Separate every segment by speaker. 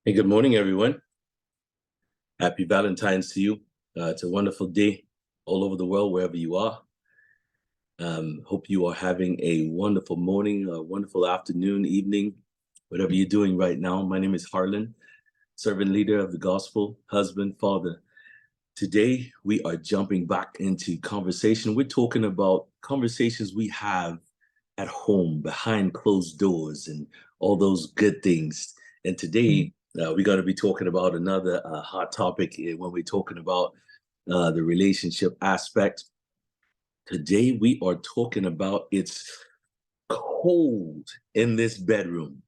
Speaker 1: Hey, good morning, everyone. Happy Valentine's to you. It's a wonderful day all over the world, wherever you are. Hope you are having a wonderful morning, a wonderful afternoon, evening, whatever you're doing right now. My name is Harlon, servant leader of the gospel, husband, father. Today, we are jumping back into conversation. We're talking about conversations we have at home, behind closed doors, and all those good things. And today, we're going to be talking about another hot topic when we're talking about the relationship aspect. Today, we are talking about it's cold in this bedroom.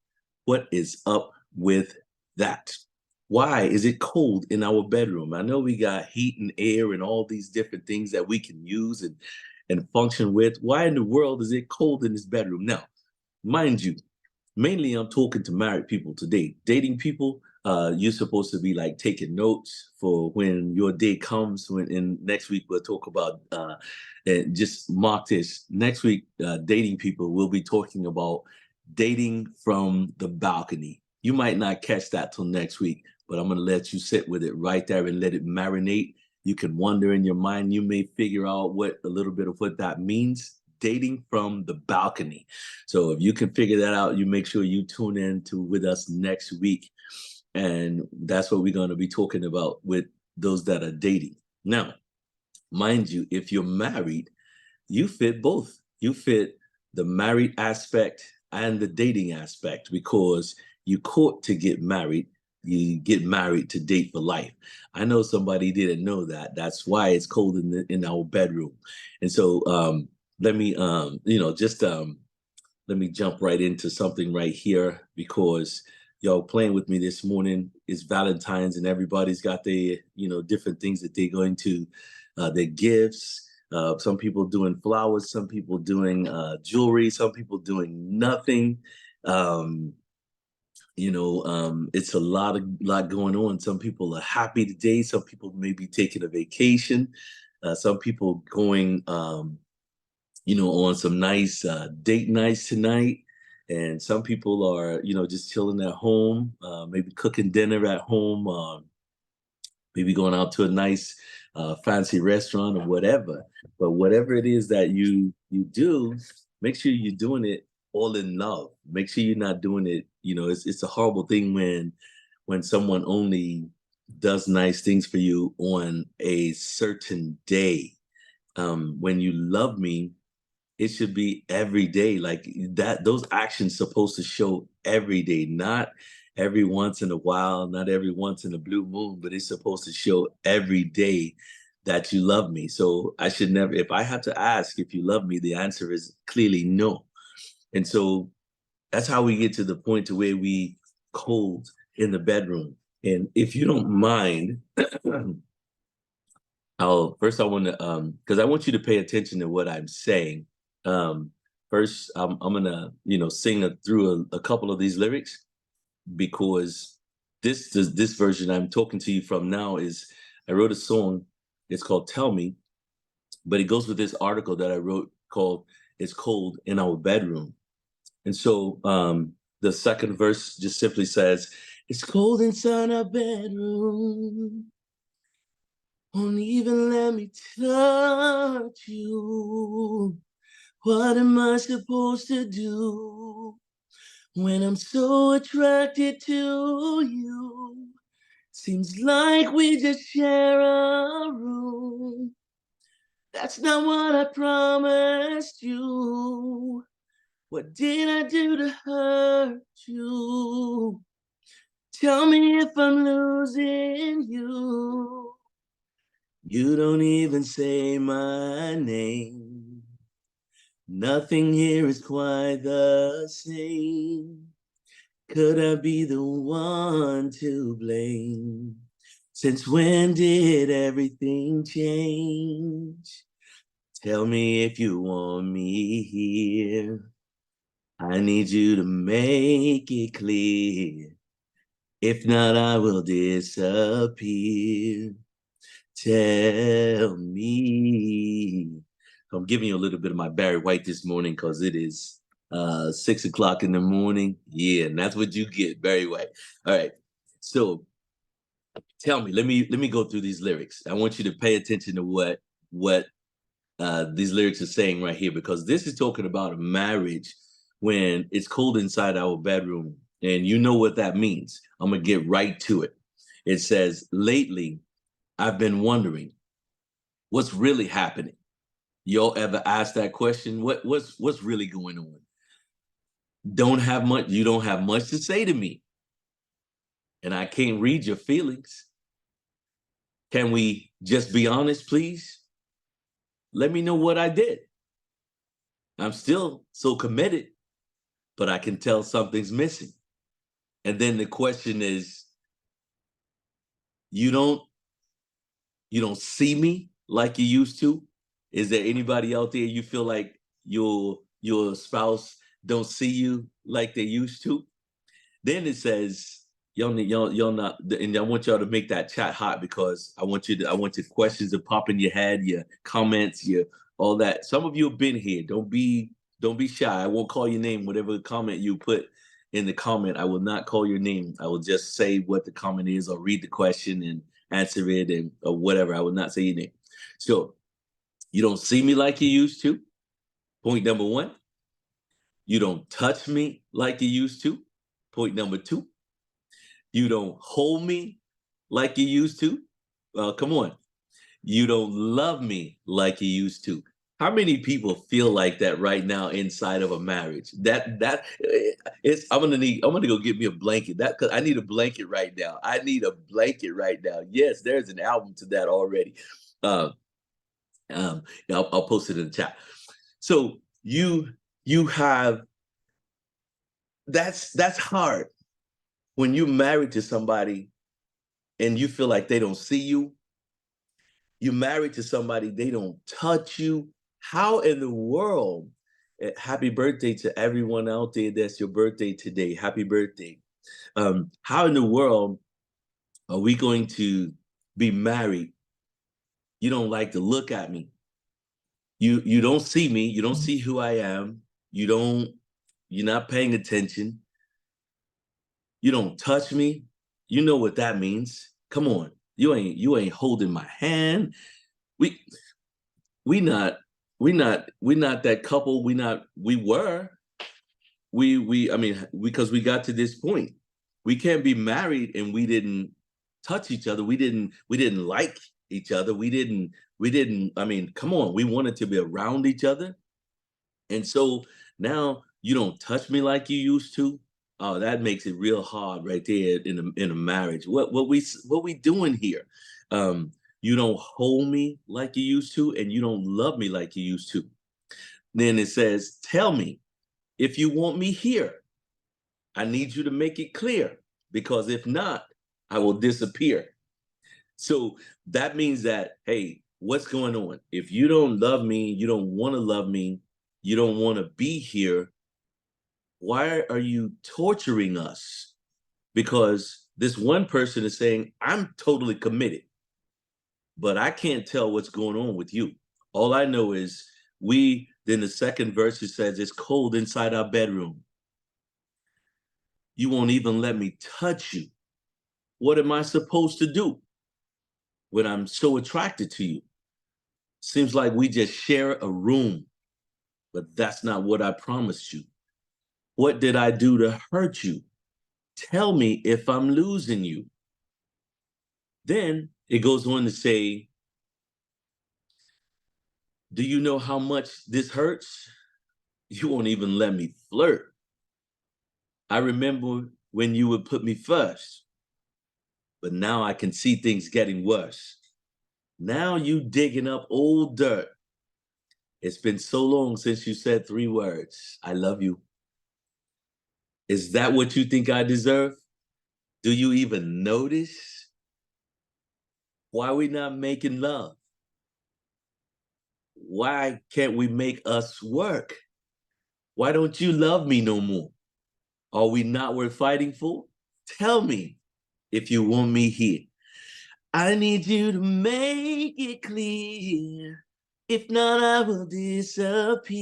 Speaker 1: What is up with that? Why is it cold in our bedroom? I know we got heat and air and all these different things that we can use and function with. Why in the world is it cold in this bedroom? Now, mind you, mainly I'm talking to married people today. Dating people, you're supposed to be like taking notes for when your day comes. In next week we'll talk about and just mark this. Next week, dating people, we'll be talking about dating from the balcony. You might not catch that till next week, but I'm gonna let you sit with it right there and let it marinate. You can wonder in your mind. You may figure out what a little bit of what that means. Dating from the balcony. So if you can figure that out, you make sure you tune in to with us next week. And that's what we're going to be talking about with those that are dating. Now, mind you, if you're married, you fit both. You fit the married aspect and the dating aspect because you court to get married. You get married to date for life. I know somebody didn't know that. That's why it's cold in our bedroom. And so let me let me jump right into something right here because y'all playing with me this morning. It's Valentine's and everybody's got their different things that they're going to their gifts. Some people doing flowers, some people doing jewelry, some people doing nothing. It's a lot going on. Some people are happy today. Some people may be taking a vacation. Some people going on some nice date nights tonight. And some people are, just chilling at home, maybe cooking dinner at home, maybe going out to a nice fancy restaurant or whatever. But whatever it is that you do, make sure you're doing it all in love. Make sure you're not doing it, it's a horrible thing when someone only does nice things for you on a certain day. When you love me, it should be every day like that. Those actions supposed to show every day, not every once in a while, not every once in a blue moon, but it's supposed to show every day that you love me. So I should never, if I have to ask if you love me, the answer is clearly no. And so that's how we get to the point to where we cold in the bedroom. And if you don't mind, I want to because I want you to pay attention to what I'm saying. Um, First, I'm gonna sing through a couple of these lyrics because this version I'm talking to you from now is I wrote a song. It's called "Tell Me," but it goes with this article that I wrote called "It's Cold in Our Bedroom." And so the second verse just simply says, "It's cold inside our bedroom. Won't even let me touch you. What am I supposed to do when I'm so attracted to you? Seems like we just share a room. That's not what I promised you. What did I do to hurt you? Tell me if I'm losing you. You don't even say my name. Nothing here is quite the same. Could I be the one to blame? Since when did everything change? Tell me if you want me here. I need you to make it clear. If not, I will disappear. Tell me. I'm giving you a little bit of my Barry White this morning because it is 6 o'clock in the morning. Yeah, and that's what you get, Barry White. All right. So tell me, let me go through these lyrics. I want you to pay attention to what these lyrics are saying right here, because this is talking about a marriage when it's cold inside our bedroom. And you know what that means. I'm going to get right to it. It says, lately, I've been wondering what's really happening. Y'all ever ask that question? What's really going on? Don't have much, you don't have much to say to me. And I can't read your feelings. Can we just be honest, please? Let me know what I did. I'm still so committed, but I can tell something's missing. And then the question is, you don't you don't see me like you used to? Is there anybody out there you feel like your spouse don't see you like they used to? Then it says, y'all not, and I want y'all to make that chat hot, because I want your questions to pop in your head, your comments, your all that. Some of you have been here. Don't be shy. I won't call your name. Whatever comment you put in the comment, I will not call your name. I will just say what the comment is, or read the question and answer it, and or whatever. I will not say your name. So you don't see me like you used to. Point number one. You don't touch me like you used to. Point number two. You don't hold me like you used to. Come on. You don't love me like you used to. How many people feel like that right now inside of a marriage? That it's I'm gonna go get me a blanket. That, cause I need a blanket right now. I need a blanket right now. Yes, there's an album to that already. Uh, I'll post it in the chat. So you have that's hard when you're married to somebody and you feel like they don't see you. You're married to somebody, they don't touch you. How in the world? Happy birthday to everyone out there that's your birthday today. Happy birthday. How in the world are we going to be married? You don't like to look at me. You don't see me. You don't see who I am. You're not paying attention. You don't touch me. You know what that means. Come on. You ain't holding my hand. We we not we not that couple. We were. I mean, because we got to this point. We can't be married and we didn't touch each other. We didn't like each other. We didn't I mean, come on. We wanted to be around each other. And so now you don't touch me like you used to. Oh, that makes it real hard right there in a marriage. What we doing here? Um, you don't hold me like you used to, and you don't love me like you used to. Then it says, tell me if you want me here. I need you to make it clear, because if not, I will disappear. So that means that, hey, what's going on? If you don't love me, you don't want to love me, you don't want to be here, why are you torturing us? Because this one person is saying, I'm totally committed, but I can't tell what's going on with you. All I know is then the second verse, it says, it's cold inside our bedroom. You won't even let me touch you. What am I supposed to do when I'm so attracted to you? Seems like we just share a room, but that's not what I promised you. What did I do to hurt you? Tell me if I'm losing you. Then it goes on to say, do you know how much this hurts? You won't even let me flirt. I remember when you would put me first, but now I can see things getting worse. Now you digging up old dirt. It's been so long since you said 3 words. I love you. Is that what you think I deserve? Do you even notice? Why are we not making love? Why can't we make us work? Why don't you love me no more? Are we not worth fighting for? Tell me if you want me here. I need you to make it clear. If not, I will disappear.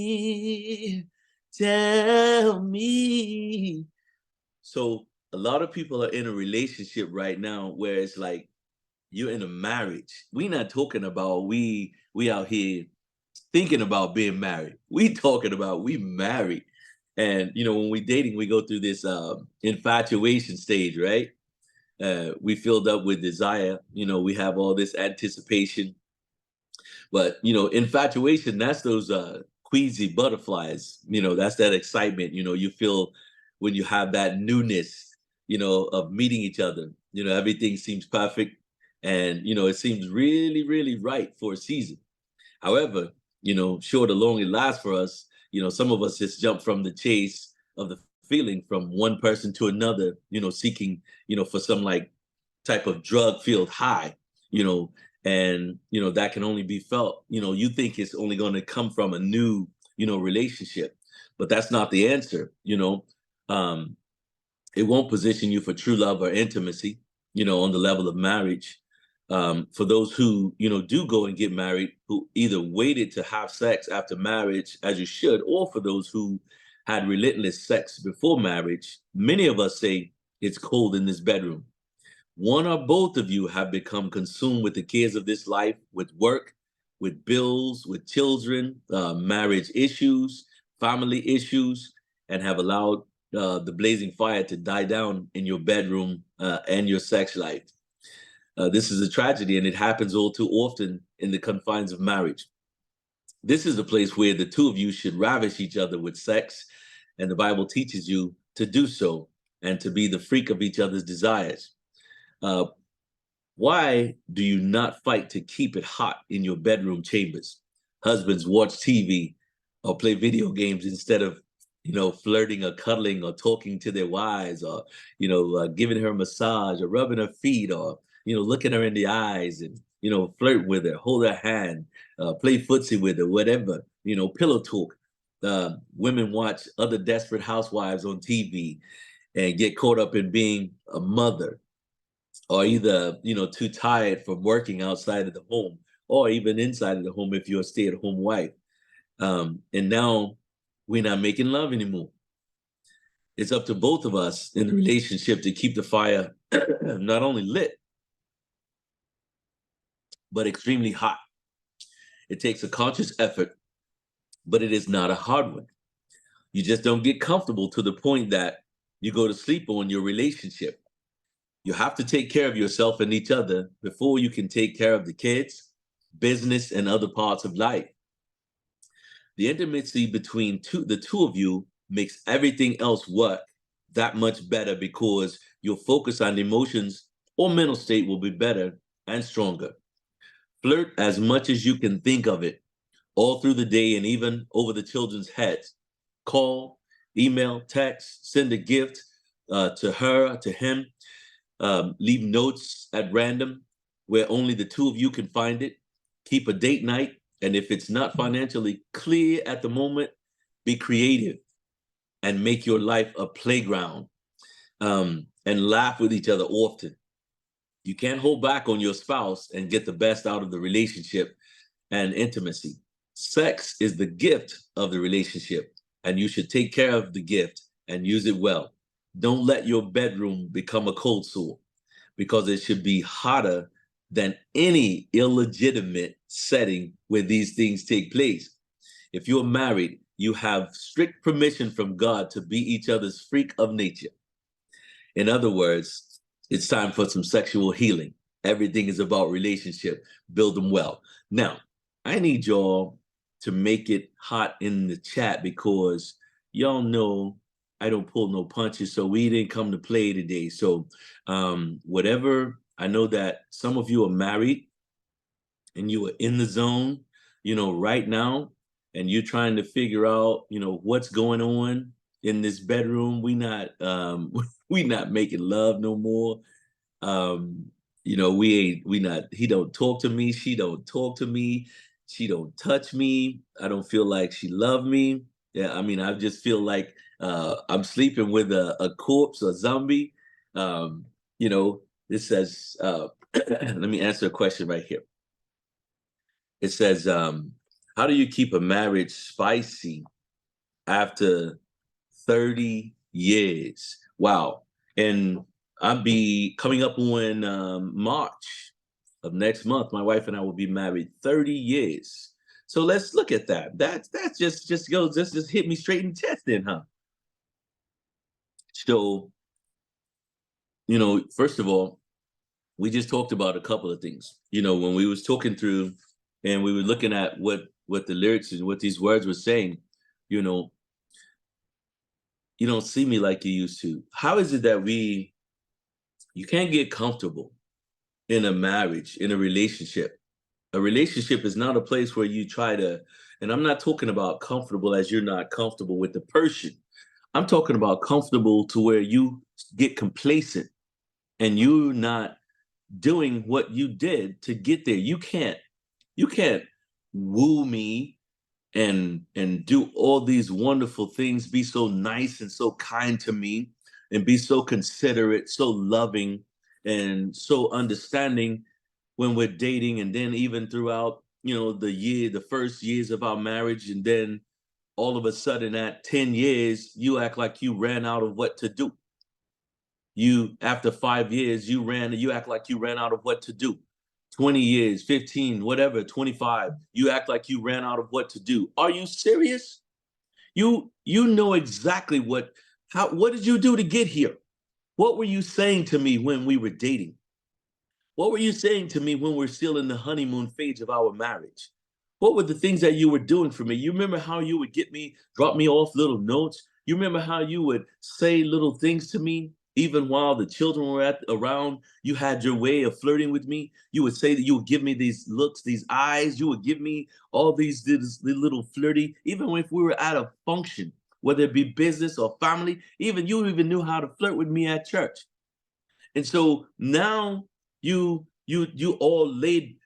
Speaker 1: Tell me. So a lot of people are in a relationship right now where it's like you're in a marriage. We not talking about we out here thinking about being married. We talking about we married. And when we dating, we go through this infatuation stage, right? We filled up with desire. We have all this anticipation. But infatuation, that's those queasy butterflies. That's that excitement. You feel when you have that newness, of meeting each other. Everything seems perfect, and it seems really, really right for a season. However, short or long it lasts for us. Some of us just jump from the chase of the feeling from one person to another. Seeking, for some like type of drug filled high. You know, and that can only be felt. You think it's only going to come from a new, relationship, but that's not the answer. Um, it won't position you for true love or intimacy, on the level of marriage. For those who, do go and get married, who either waited to have sex after marriage, as you should, or for those who had relentless sex before marriage, many of us say it's cold in this bedroom. One or both of you have become consumed with the cares of this life, with work, with bills, with children, marriage issues, family issues, and have allowed the blazing fire to die down in your bedroom and your sex life. This is a tragedy, and it happens all too often in the confines of marriage. This is a place where the two of you should ravish each other with sex, and the Bible teaches you to do so and to be the freak of each other's desires. Uh, why do you not fight to keep it hot in your bedroom chambers? Husbands watch TV or play video games instead of, flirting or cuddling or talking to their wives or, giving her a massage or rubbing her feet or, looking her in the eyes and, flirt with her, hold her hand, play footsie with her, whatever, pillow talk. Women watch other desperate housewives on TV and get caught up in being a mother or either too tired from working outside of the home or even inside of the home if you're a stay-at-home wife, and now we're not making love anymore. It's up to both of us in the relationship to keep the fire not only lit but extremely hot. It takes a conscious effort, but it is not a hard one. You just don't get comfortable to the point that you go to sleep on your relationship. You have to take care of yourself and each other before you can take care of the kids, business, and other parts of life. The intimacy between the two of you makes everything else work that much better because your focus on emotions or mental state will be better and stronger. Flirt as much as you can think of it all through the day and even over the children's heads. Call, email, text, send a gift to her, to him. Leave notes at random where only the two of you can find it. Keep a date night. And if it's not financially clear at the moment, be creative and make your life a playground, and laugh with each other often. You can't hold back on your spouse and get the best out of the relationship and intimacy. Sex is the gift of the relationship, and you should take care of the gift and use it well. Don't let your bedroom become a cold sore because it should be hotter than any illegitimate setting where these things take place. If you're married, you have strict permission from God to be each other's freak of nature. In other words, it's time for some sexual healing. Everything is about relationship. Build them well. Now, I need y'all to make it hot in the chat because y'all know I don't pull no punches, so we didn't come to play today. So whatever, I know that some of you are married and you are in the zone, right now, and you're trying to figure out, what's going on. in this bedroom. We not making love no more. Um, we not, he don't talk to me, she don't talk to me, she don't touch me. I don't feel like she love me. Yeah, I mean, I just feel like I'm sleeping with a corpse, a zombie. Um, this says, let me answer a question right here. It says, how do you keep a marriage spicy after 30 years? Wow. And I'll be coming up on March of next month. My wife and I will be married 30 years. So let's look at that. That's just goes just hit me straight in the chest then, huh? So, first of all, we just talked about a couple of things. When we was talking through and we were looking at what the lyrics and what these words were saying, you know, you don't see me like you used to. How is it that you can't get comfortable in a marriage, in a relationship? A relationship is not a place where you try to, and I'm not talking about comfortable as you're not comfortable with the person. I'm talking about comfortable to where you get complacent and you're not doing what you did to get there. You can't woo me and do all these wonderful things, be so nice and so kind to me, and be so considerate, so loving, and so understanding when we're dating, and then even throughout, the first years of our marriage, and then all of a sudden at 10 years, you act like you ran out of what to do. You, after 5 years, you act like you ran out of what to do. 20 years, 15, whatever, 25, you act like you ran out of what to do. Are you serious? You know exactly what did you do to get here? What were you saying to me when we were dating? What were you saying to me when we're still in the honeymoon phase of our marriage? What were the things that you were doing for me? You remember how you would drop me off little notes? You remember how you would say little things to me, even while the children were around? You had your way of flirting with me. You would say that you would give me these looks, these eyes. You would give me all these little flirty, even if we were at a function, whether it be business or family. Even you even knew how to flirt with me at church. And so now you all laid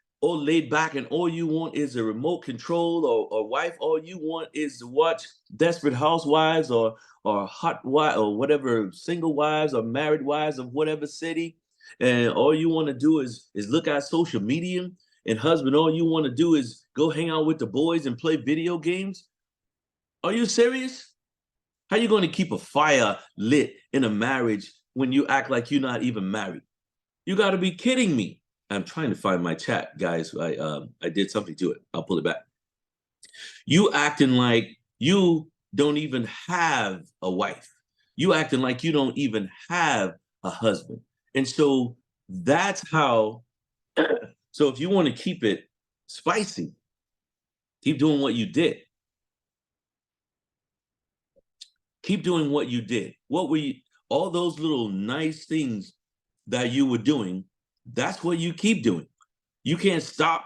Speaker 1: back, and all you want is a remote control, or wife. All you want is to watch Desperate Housewives, or Hot Wife, or whatever, single wives or married wives of whatever city. And all you want to do is look at social media. And husband, all you want to do is go hang out with the boys and play video games. Are you serious? How you going to keep a fire lit in a marriage when you act like you're not even married? You got to be kidding me. I'm trying to find my chat, guys. I did something to it. I'll pull it back. You acting like you don't even have a wife. You acting like you don't even have a husband. And so that's how. So if you want to keep it spicy, keep doing what you did. Keep doing what you did. All those little nice things that you were doing, that's what you keep doing. You can't stop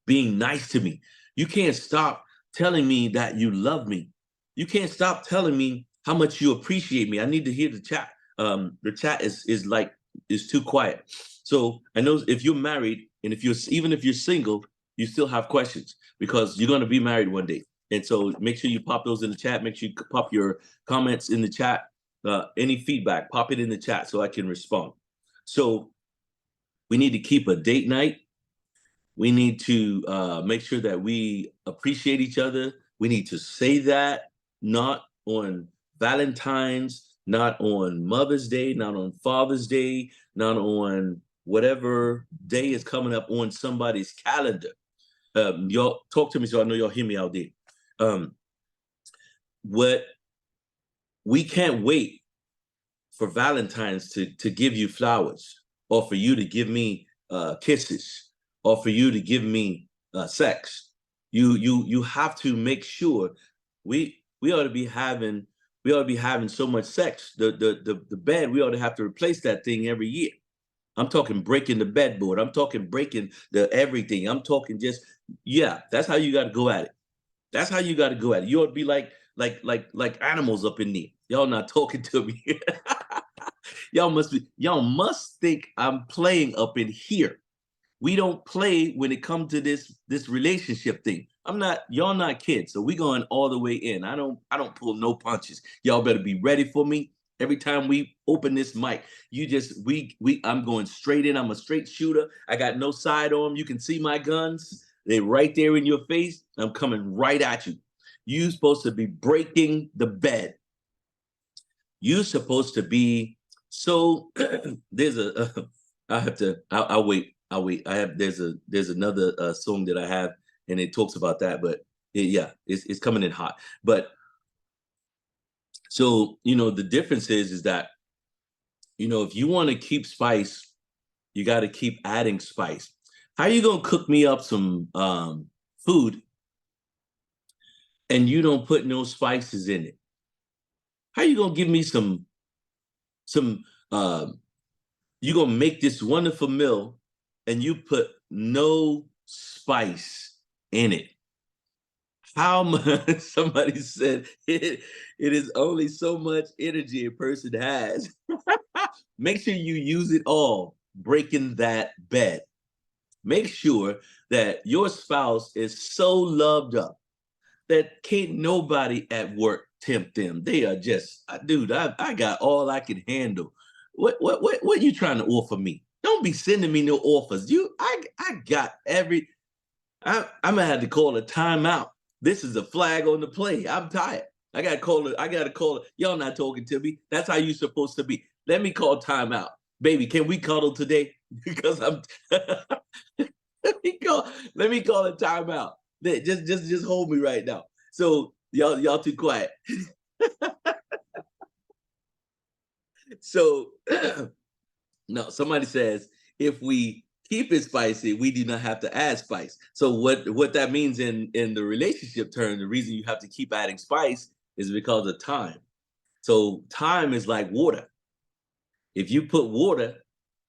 Speaker 1: being nice to me. You can't stop telling me that you love me. You can't stop telling me how much you appreciate me. I need to hear the chat. The chat is too quiet. So I know if you're married, and even if you're single, you still have questions, because you're going to be married one day. And so make sure you pop those in the chat. Make sure you pop your comments in the chat. Any feedback, pop it in the chat so I can respond. So we need to keep a date night. We need to make sure that we appreciate each other. We need to say that, not on Valentine's, not on Mother's Day, not on Father's Day, not on whatever day is coming up on somebody's calendar. Y'all talk to me so I know y'all hear me out there. What we can't wait for Valentine's to give you flowers, or for you to give me kisses, or for you to give me sex. You have to make sure we ought to be having so much sex. The bed, we ought to have to replace that thing every year. I'm talking breaking the bedboard. I'm talking breaking the everything. I'm talking just, yeah, that's how you got to go at it. That's how you got to go at it. You ought to be like like animals up in there. Y'all not talking to me. Y'all must think I'm playing up in here. We don't play when it comes to this relationship thing. Y'all not kids, so we going all the way in. I don't pull no punches. Y'all better be ready for me. Every time we open this mic, you just we I'm going straight in. I'm a straight shooter. I got no side arm. You can see my guns. They're right there in your face. I'm coming right at you. You supposed to be breaking the bed. You supposed to be so there's I have to I'll wait. I'll wait. There's another song that I have and it talks about that, but yeah, it's coming in hot. But so the difference is that if you want to keep spice, you got to keep adding spice. How are you gonna cook me up some food and you don't put no spices in it? How you gonna give me some you gonna make this wonderful meal and you put no spice in it? How much? Somebody said it is only so much energy a person has. Make sure you use it all breaking that bed. Make sure that your spouse is so loved up that can't nobody at work tempt them. They are just, dude, I got all I can handle. What you trying to offer me? Don't be sending me no offers. I got I'm gonna have to call a timeout. This is a flag on the play. I'm tired. I gotta call it. Y'all not talking to me. That's how you supposed to be. Let me call timeout. Baby, can we cuddle today? Because I'm let me call a timeout. Just hold me right now. So y'all too quiet. So no, somebody says if we keep it spicy, we do not have to add spice. So what that means in the relationship term, the reason you have to keep adding spice is because of time. So time is like water. If you put water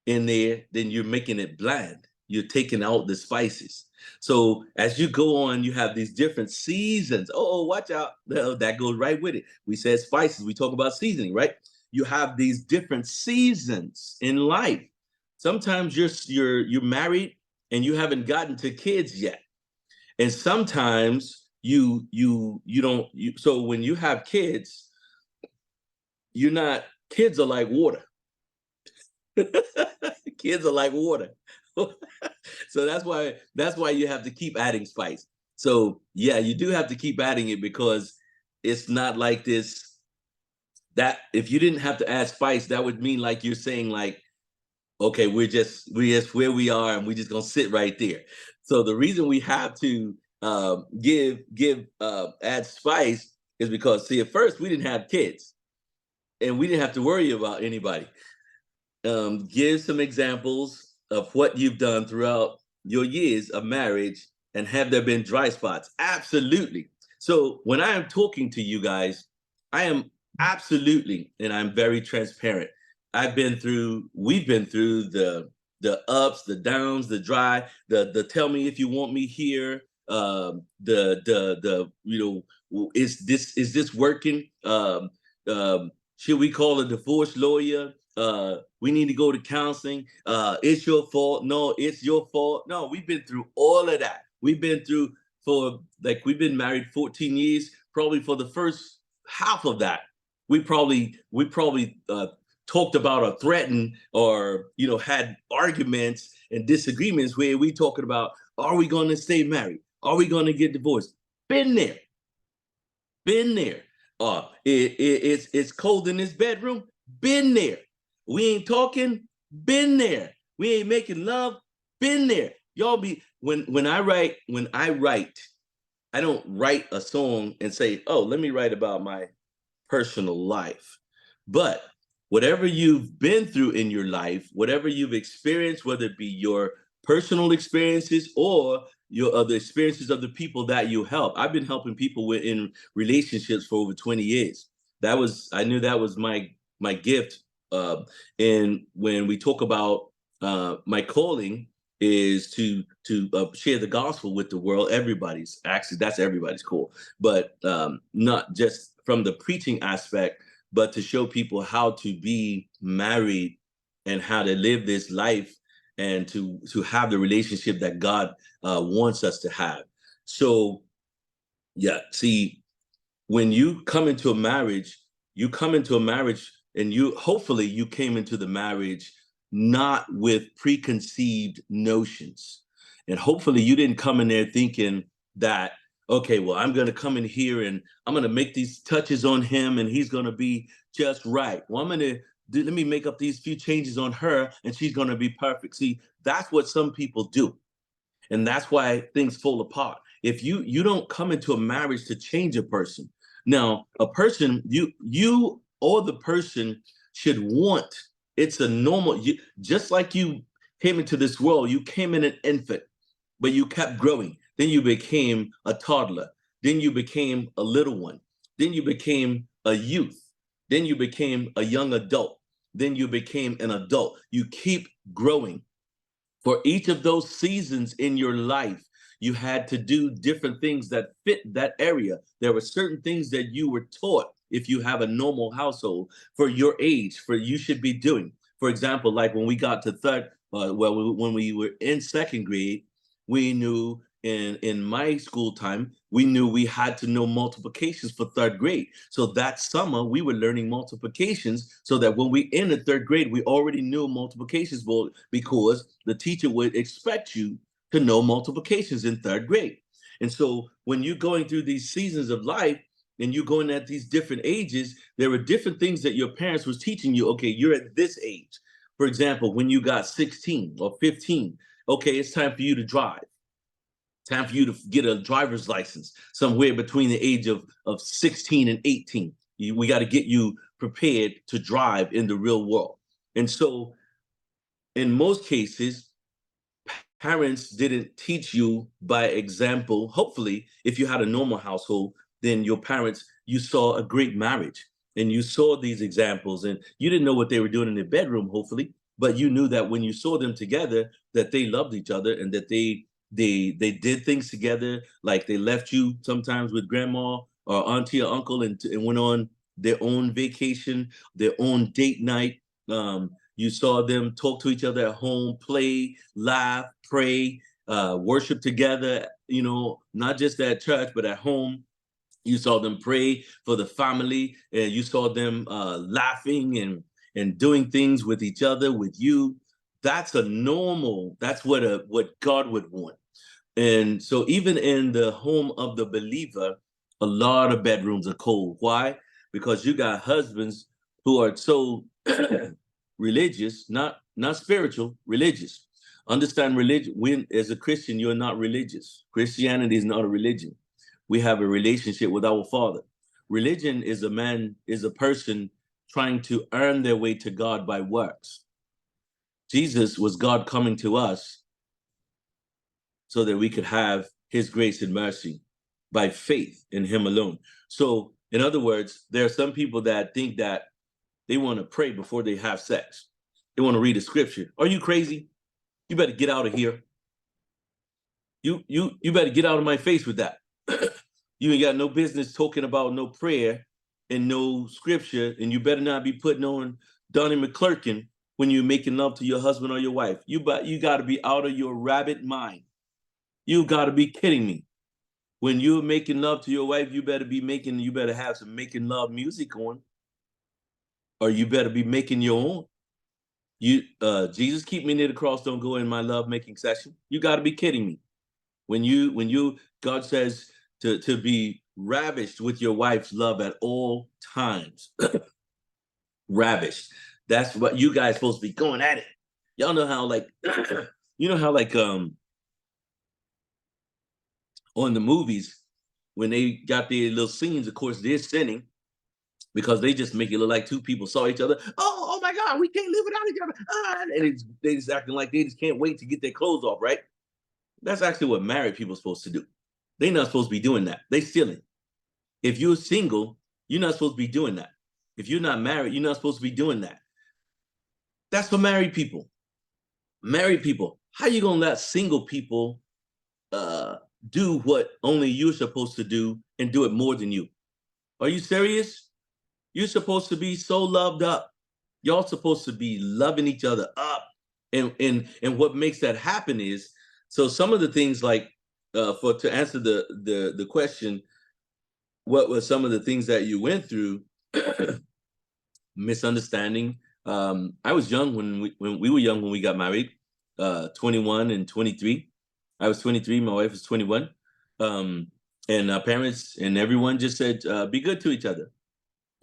Speaker 1: in there, then you're making it bland. You're taking out the spices. So as you go on, you have these different seasons. Oh, watch out. That goes right with it. We said spices. We talk about seasoning, right? You have these different seasons in life. Sometimes you're married and you haven't gotten to kids yet. And sometimes you don't so when you have kids, you're not kids are like water. Kids are like water. So that's why you have to keep adding spice. So yeah, you do have to keep adding it because it's not like this. That if you didn't have to add spice, that would mean like you're saying like, okay, we're just where we are and we're just gonna sit right there. So the reason we have to add spice is because see at first we didn't have kids and we didn't have to worry about anybody. Give some examples of what you've done throughout your years of marriage and have there been dry spots? Absolutely. So when I am talking to you guys, I am absolutely, and I'm very transparent. We've been through the ups, the downs, the dry, the tell me if you want me here, the is this working? Should we call a divorce lawyer? We need to go to counseling. It's your fault. No, it's your fault. No, we've been through all of that. We've been married 14 years. Probably for the first half of that, we probably talked about or threatened or had arguments and disagreements where we talking about, are we going to stay married? Are we going to get divorced? Been there. Been there. It's cold in this bedroom. Been there. We ain't talking. Been there. We ain't making love. Been there. Y'all be when I write, I don't write a song and say, oh, let me write about my personal life. But whatever you've been through in your life, whatever you've experienced, whether it be your personal experiences or your other experiences of the people that you help. I've been helping people in relationships for over 20 years. I knew that was my gift. And when we talk about my calling, is to share the gospel with the world. Everybody's actually, that's everybody's call, but not just from the preaching aspect, but to show people how to be married and how to live this life and to have the relationship that God wants us to have. So yeah, see, when you come into a marriage, you come into a marriage and you hopefully you came into the marriage not with preconceived notions. And hopefully you didn't come in there thinking that, okay, well, I'm going to come in here and I'm going to make these touches on him and he's going to be just right. Well, I'm going to let me make up these few changes on her and she's going to be perfect. See, that's what some people do. And that's why things fall apart. If you don't come into a marriage to change a person. Now, a person, you or the person should want, it's a normal, just like you came into this world, you came in an infant, but you kept growing. Then you became a toddler. Then you became a little one. Then you became a youth. Then you became a young adult. Then you became an adult. You keep growing. For each of those seasons in your life, you had to do different things that fit that area. There were certain things that you were taught if you have a normal household for your age, for you should be doing. For example, like when we got to when we were in second grade, we knew in my school time, we knew we had to know multiplications for third grade. So that summer, we were learning multiplications so that when we entered third grade, we already knew multiplications because the teacher would expect you to know multiplications in third grade. And so when you're going through these seasons of life and you're going at these different ages, there were different things that your parents was teaching you. Okay, you're at this age. For example, when you got 16 or 15, okay, it's time for you to drive. Time for you to get a driver's license somewhere between the age of 16 and 18. We got to get you prepared to drive in the real world. And so in most cases, parents didn't teach you by example. Hopefully, if you had a normal household, then your parents, you saw a great marriage and you saw these examples and you didn't know what they were doing in their bedroom, hopefully, but you knew that when you saw them together, that they loved each other and that they did things together, like they left you sometimes with grandma or auntie or uncle and went on their own vacation, their own date night. You saw them talk to each other at home, play, laugh, pray, worship together, not just at church, but at home. You saw them pray for the family, and you saw them laughing and doing things with each other, with you. That's that's what God would want. And so even in the home of the believer, a lot of bedrooms are cold. Why? Because you got husbands who are so religious, not spiritual, religious. Understand religion. When as a Christian, you're not religious. Christianity is not a religion. We have a relationship with our Father. Religion is a person trying to earn their way to God by works. Jesus was God coming to us so that we could have his grace and mercy by faith in him alone. So, in other words, there are some people that think that they want to pray before they have sex. They want to read a scripture. Are you crazy? You better get out of here. You better get out of my face with that. You ain't got no business talking about no prayer and no scripture, and you better not be putting on Donnie McClurkin when you're making love to your husband or your wife. You got to be out of your rabbit mind. You got to be kidding me. When you're making love to your wife, you better have some making love music on, or you better be making your own. Jesus, keep me near the cross, don't go in my love making session. You got to be kidding me. God says to be ravished with your wife's love at all times. Ravished. That's what you guys supposed to be going at it. Y'all know how on the movies, when they got their little scenes, of course, they're sinning because they just make it look like two people saw each other. Oh my God, we can't live without each other. And they just acting like they just can't wait to get their clothes off, right? That's actually what married people are supposed to do. They're not supposed to be doing that. They stealing. If you're single, you're not supposed to be doing that. If you're not married, you're not supposed to be doing that. That's for married people. Married people, how you gonna let single people uh, do what only you're supposed to do and do it more than you? Are you serious? You're supposed to be so loved up. Y'all supposed to be loving each other up. And what makes that happen is, so some of the things like, for to answer the question, what were some of the things that you went through? Misunderstanding. I was young when we were young when we got married, 21 and 23. I was 23, my wife was 21. Um, and our parents and everyone just said, be good to each other.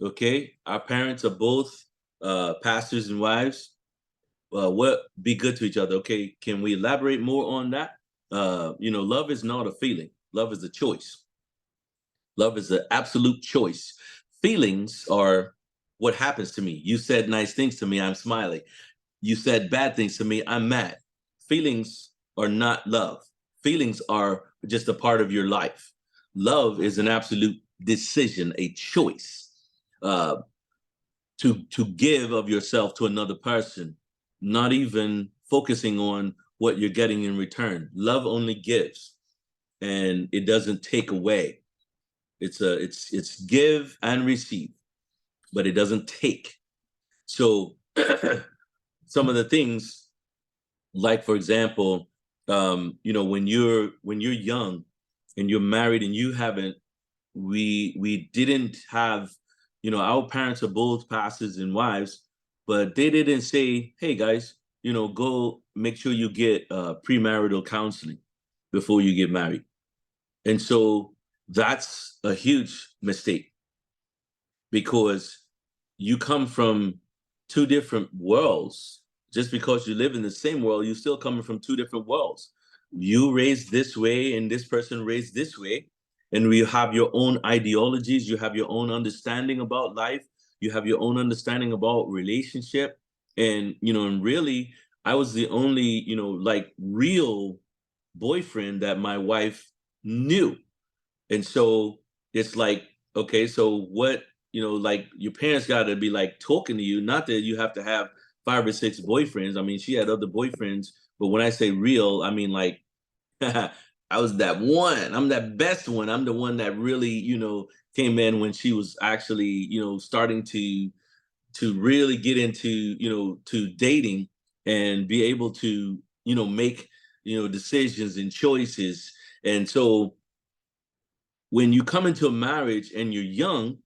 Speaker 1: Okay. Our parents are both pastors and wives. What be good to each other. Okay. Can we elaborate more on that? Love is not a feeling. Love is a choice. Love is an absolute choice. Feelings are what happens to me. You said nice things to me, I'm smiling. You said bad things to me, I'm mad. Feelings are not love. Feelings are just a part of your life. Love is an absolute decision, a choice, uh, to give of yourself to another person, not even focusing on what you're getting in return. Love only gives, and it doesn't take away. It's give and receive, but it doesn't take. So some of the things, like for example, when you're young and you're married and you haven't, we didn't have, our parents are both pastors and wives, but they didn't say, hey guys, go make sure you get premarital counseling before you get married. And so that's a huge mistake, because you come from two different worlds. Just because you live in the same world, you're still coming from two different worlds. You raised this way and this person raised this way. And we have your own ideologies, you have your own understanding about life, you have your own understanding about relationship. And really, I was the only, like real boyfriend that my wife knew. And so it's like, okay, so what, like your parents got to be like talking to you, not that you have to have five or six boyfriends. I mean, she had other boyfriends, but when I say real, I mean like, I was that one. I'm that best one. I'm the one that really, came in when she was actually, starting to really get into, to dating and be able to, make, decisions and choices. And so when you come into a marriage and you're young,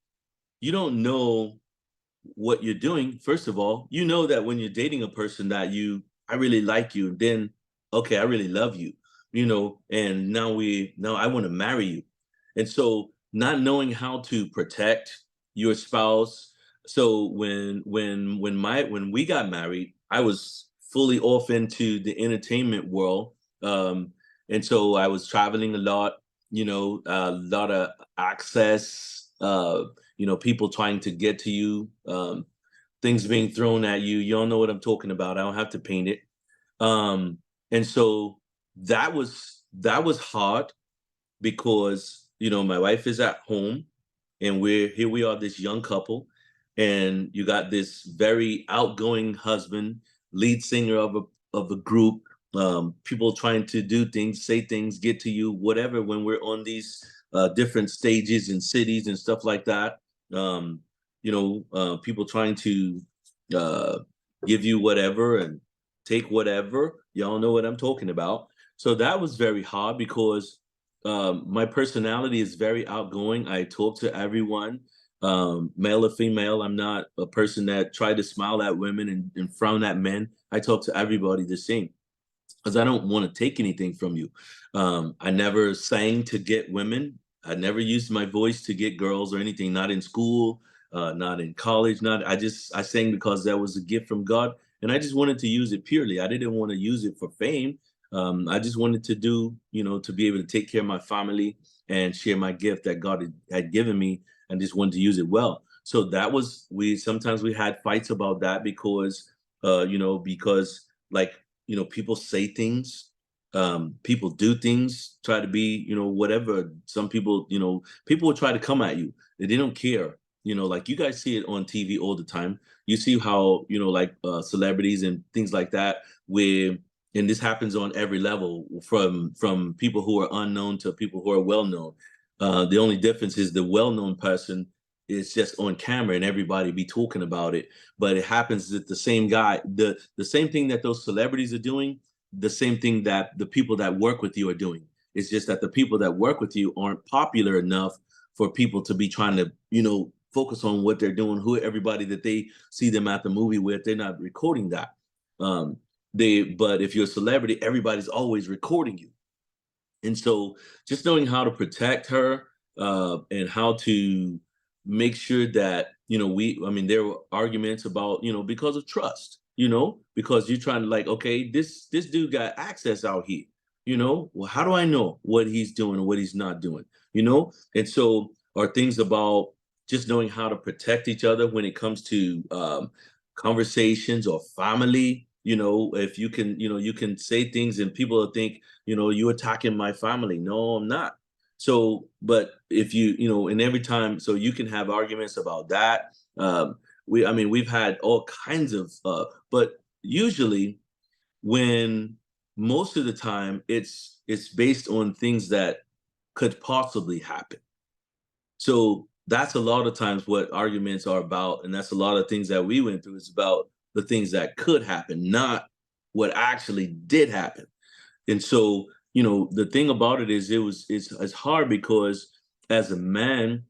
Speaker 1: you don't know what you're doing. First of all, you know that when you're dating a person that I really like you, and then, okay, I really love you, and now I want to marry you. And so not knowing how to protect your spouse. So when we got married, I was fully off into the entertainment world. And so I was traveling a lot, a lot of access, people trying to get to you, things being thrown at you. You all know what I'm talking about. I don't have to paint it. And so that was hard, because my wife is at home and we are this young couple, and you got this very outgoing husband, lead singer of a group, people trying to do things, say things, get to you, whatever, when we're on these different stages and cities and stuff like that. People trying to uh, give you whatever and take whatever. Y'all know what I'm talking about. So that was very hard, because my personality is very outgoing. I talk to everyone, male or female. I'm not a person that try to smile at women and frown at men. I talk to everybody the same, because I don't want to take anything from you. I never sang to get women. I never used my voice to get girls or anything. Not in school, not in college. Not. I sang because that was a gift from God, and I just wanted to use it purely. I didn't want to use it for fame. I just wanted to do, to be able to take care of my family and share my gift that God had given me, and just wanted to use it well. So that was, sometimes we had fights about that, because like, people say things, people do things, try to be, whatever. Some people, people will try to come at you. They don't care. Like you guys see it on TV all the time. You see how, like celebrities and things like that, where and this happens on every level, from people who are unknown to people who are well known. The only difference is the well known person is just on camera and everybody be talking about it. But it happens that the same guy, the same thing that those celebrities are doing, the same thing that the people that work with you are doing. It's just that the people that work with you aren't popular enough for people to be trying to, focus on what they're doing. Who everybody that they see them at the movie with, they're not recording that. Um, but if you're a celebrity, everybody's always recording you. And so just knowing how to protect her, and how to make sure that, I mean, there were arguments about, because of trust, because you're trying to, like, okay, this dude got access out here, well, how do I know what he's doing and what he's not doing, And so are things about just knowing how to protect each other when it comes to conversations or family. If you can, you can say things and people will think, you're attacking my family. No, I'm not. So, but if and every time, so you can have arguments about that. I mean, we've had all kinds of, but usually when most of the time it's based on things that could possibly happen. So that's a lot of times what arguments are about, and that's a lot of things that we went through is about the things that could happen, not what actually did happen. And so, the thing about it is it's hard because as a man,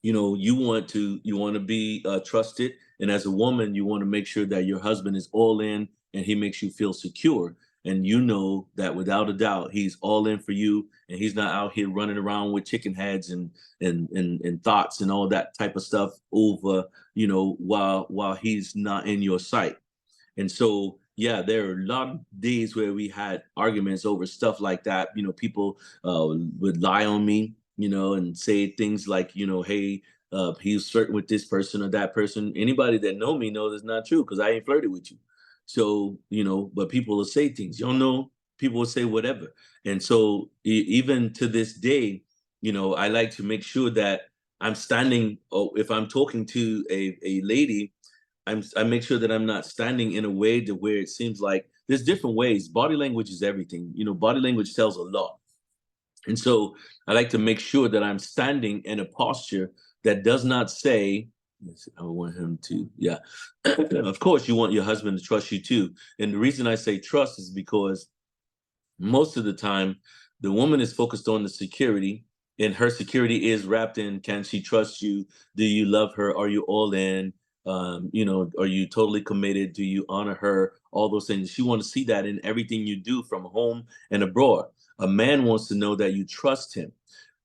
Speaker 1: you want to be trusted, and as a woman, you want to make sure that your husband is all in and he makes you feel secure, and you know that without a doubt he's all in for you, and he's not out here running around with chicken heads and thoughts and all that type of stuff over, while he's not in your sight. And so, yeah, there are a lot of days where we had arguments over stuff like that. People would lie on me, and say things like, hey, he's flirting with this person or that person. Anybody that know me knows it's not true because I ain't flirted with you. So, but people will say things, people will say whatever. And so even to this day, I like to make sure that I'm standing, if I'm talking to a lady, I make sure that I'm not standing in a way to where it seems like there's different ways. Body language is everything. Body language tells a lot. And so I like to make sure that I'm standing in a posture that does not say, I want him to, yeah. Of course, you want your husband to trust you too. And the reason I say trust is because most of the time, the woman is focused on the security, and her security is wrapped in, can she trust you? Do you love her? Are you all in? Are you totally committed? Do you honor her? All those things. She wants to see that in everything you do from home and abroad. A man wants to know that you trust him,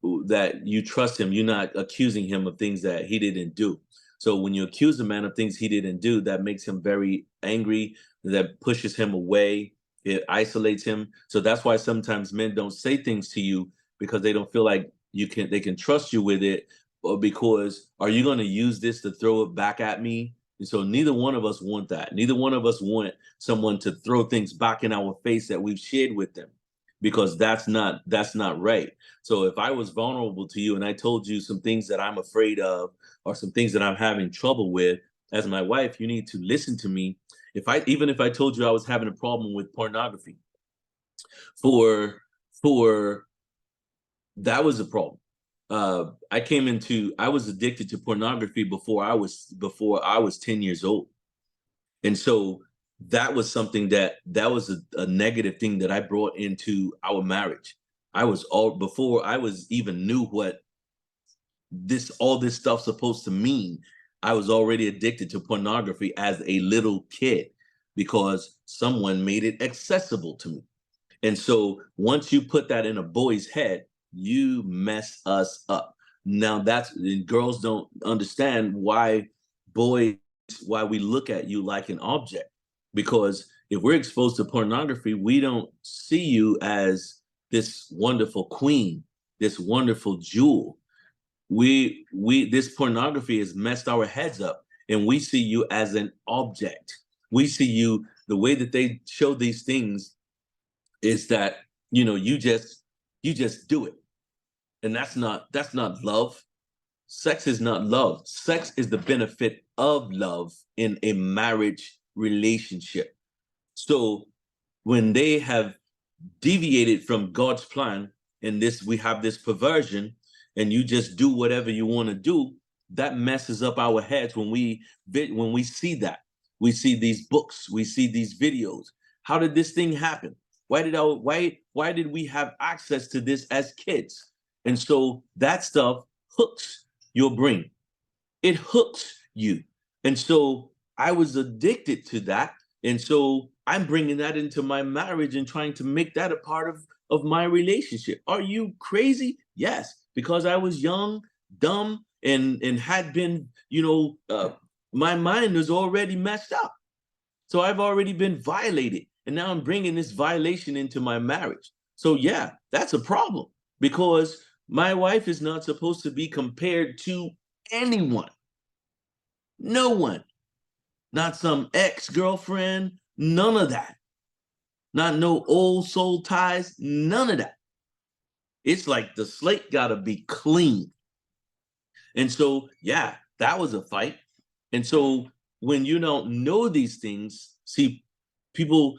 Speaker 1: you're not accusing him of things that he didn't do. So when you accuse a man of things he didn't do, that makes him very angry, that pushes him away, it isolates him. So that's why sometimes men don't say things to you because they don't feel like they can trust you with it, or because are you going to use this to throw it back at me? And so neither one of us want that. Neither one of us want someone to throw things back in our face that we've shared with them, because that's not right. So if I was vulnerable to you and I told you some things that I'm afraid of or some things that I'm having trouble with, as my wife, you need to listen to me. If I told you I was having a problem with pornography, for for that was a problem. I was addicted to pornography before I was 10 years old. And so that was something that was a negative thing that I brought into our marriage. I was all before I was even knew what all this stuff supposed to mean. I was already addicted to pornography as a little kid because someone made it accessible to me. And so once you put that in a boy's head, you mess us up. Now girls don't understand boys why we look at you like an object. Because if we're exposed to pornography, we don't see you as this wonderful queen, this wonderful jewel. We this pornography has messed our heads up, and we see you as an object. We see you the way that they show these things is that you just do it, and that's not love. Sex is not love. Sex is the benefit of love in a marriage relationship. So when they have deviated from God's plan, and we have this perversion, and you just do whatever you want to do, that messes up our heads when we see that. We see these books, we see these videos. How did this thing happen? Why did we have access to this as kids? And so that stuff hooks your brain. It hooks you. And so I was addicted to that. And so I'm bringing that into my marriage and trying to make that a part of my relationship. Are you crazy? Yes, because I was young, dumb, and had been, my mind was already messed up. So I've already been violated. And now I'm bringing this violation into my marriage. So yeah, that's a problem, because my wife is not supposed to be compared to anyone. No one. Not some ex-girlfriend, none of that. Not no old soul ties, none of that. It's like the slate gotta be clean. And so, yeah, that was a fight. And so when you don't know these things, see, people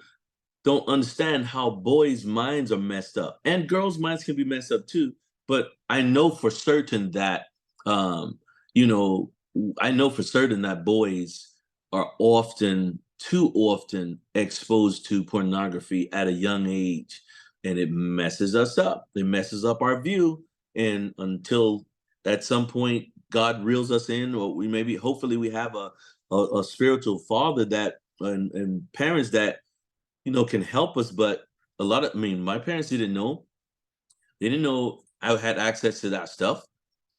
Speaker 1: don't understand how boys' minds are messed up. And girls' minds can be messed up too. But I know for certain that, you know, I know for certain that boys are too often exposed to pornography at a young age, and it messes us up. It messes up our view. And until at some point God reels us in, or hopefully we have a spiritual father that and parents that can help us. But my parents didn't know. They didn't know I had access to that stuff.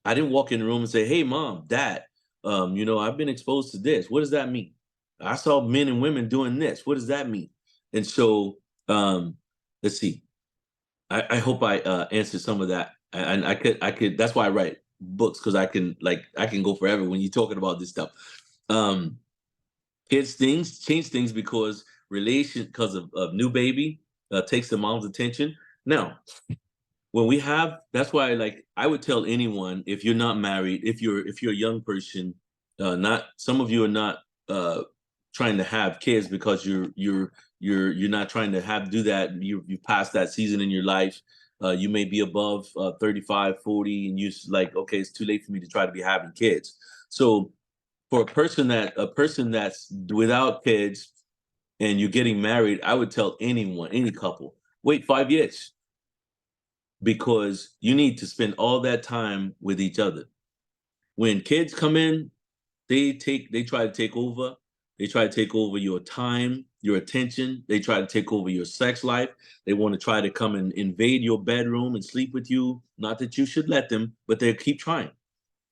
Speaker 1: I didn't walk in the room and say, "Hey, mom, dad, I've been exposed to this. What does that mean? I saw men and women doing this. What does that mean?" And so, let's see. I hope I answered some of that. And I could. That's why I write books, because I can go forever when you're talking about this stuff. Um, Kids things change things because of new baby takes the mom's attention. Now, that's why, like, I would tell anyone, if you're not married, if you're a young person, not some of you are not trying to have kids because you're not trying to do that. You passed that season in your life. You may be above 35, 40, and you like, okay, it's too late for me to try to be having kids. So for a person that's without kids and you're getting married, I would tell anyone, any couple, wait 5 years, because you need to spend all that time with each other. When kids come in, they try to take over. They try to take over your time, your attention. They try to take over your sex life. They want to try to come and invade your bedroom and sleep with you. Not that you should let them, but they keep trying.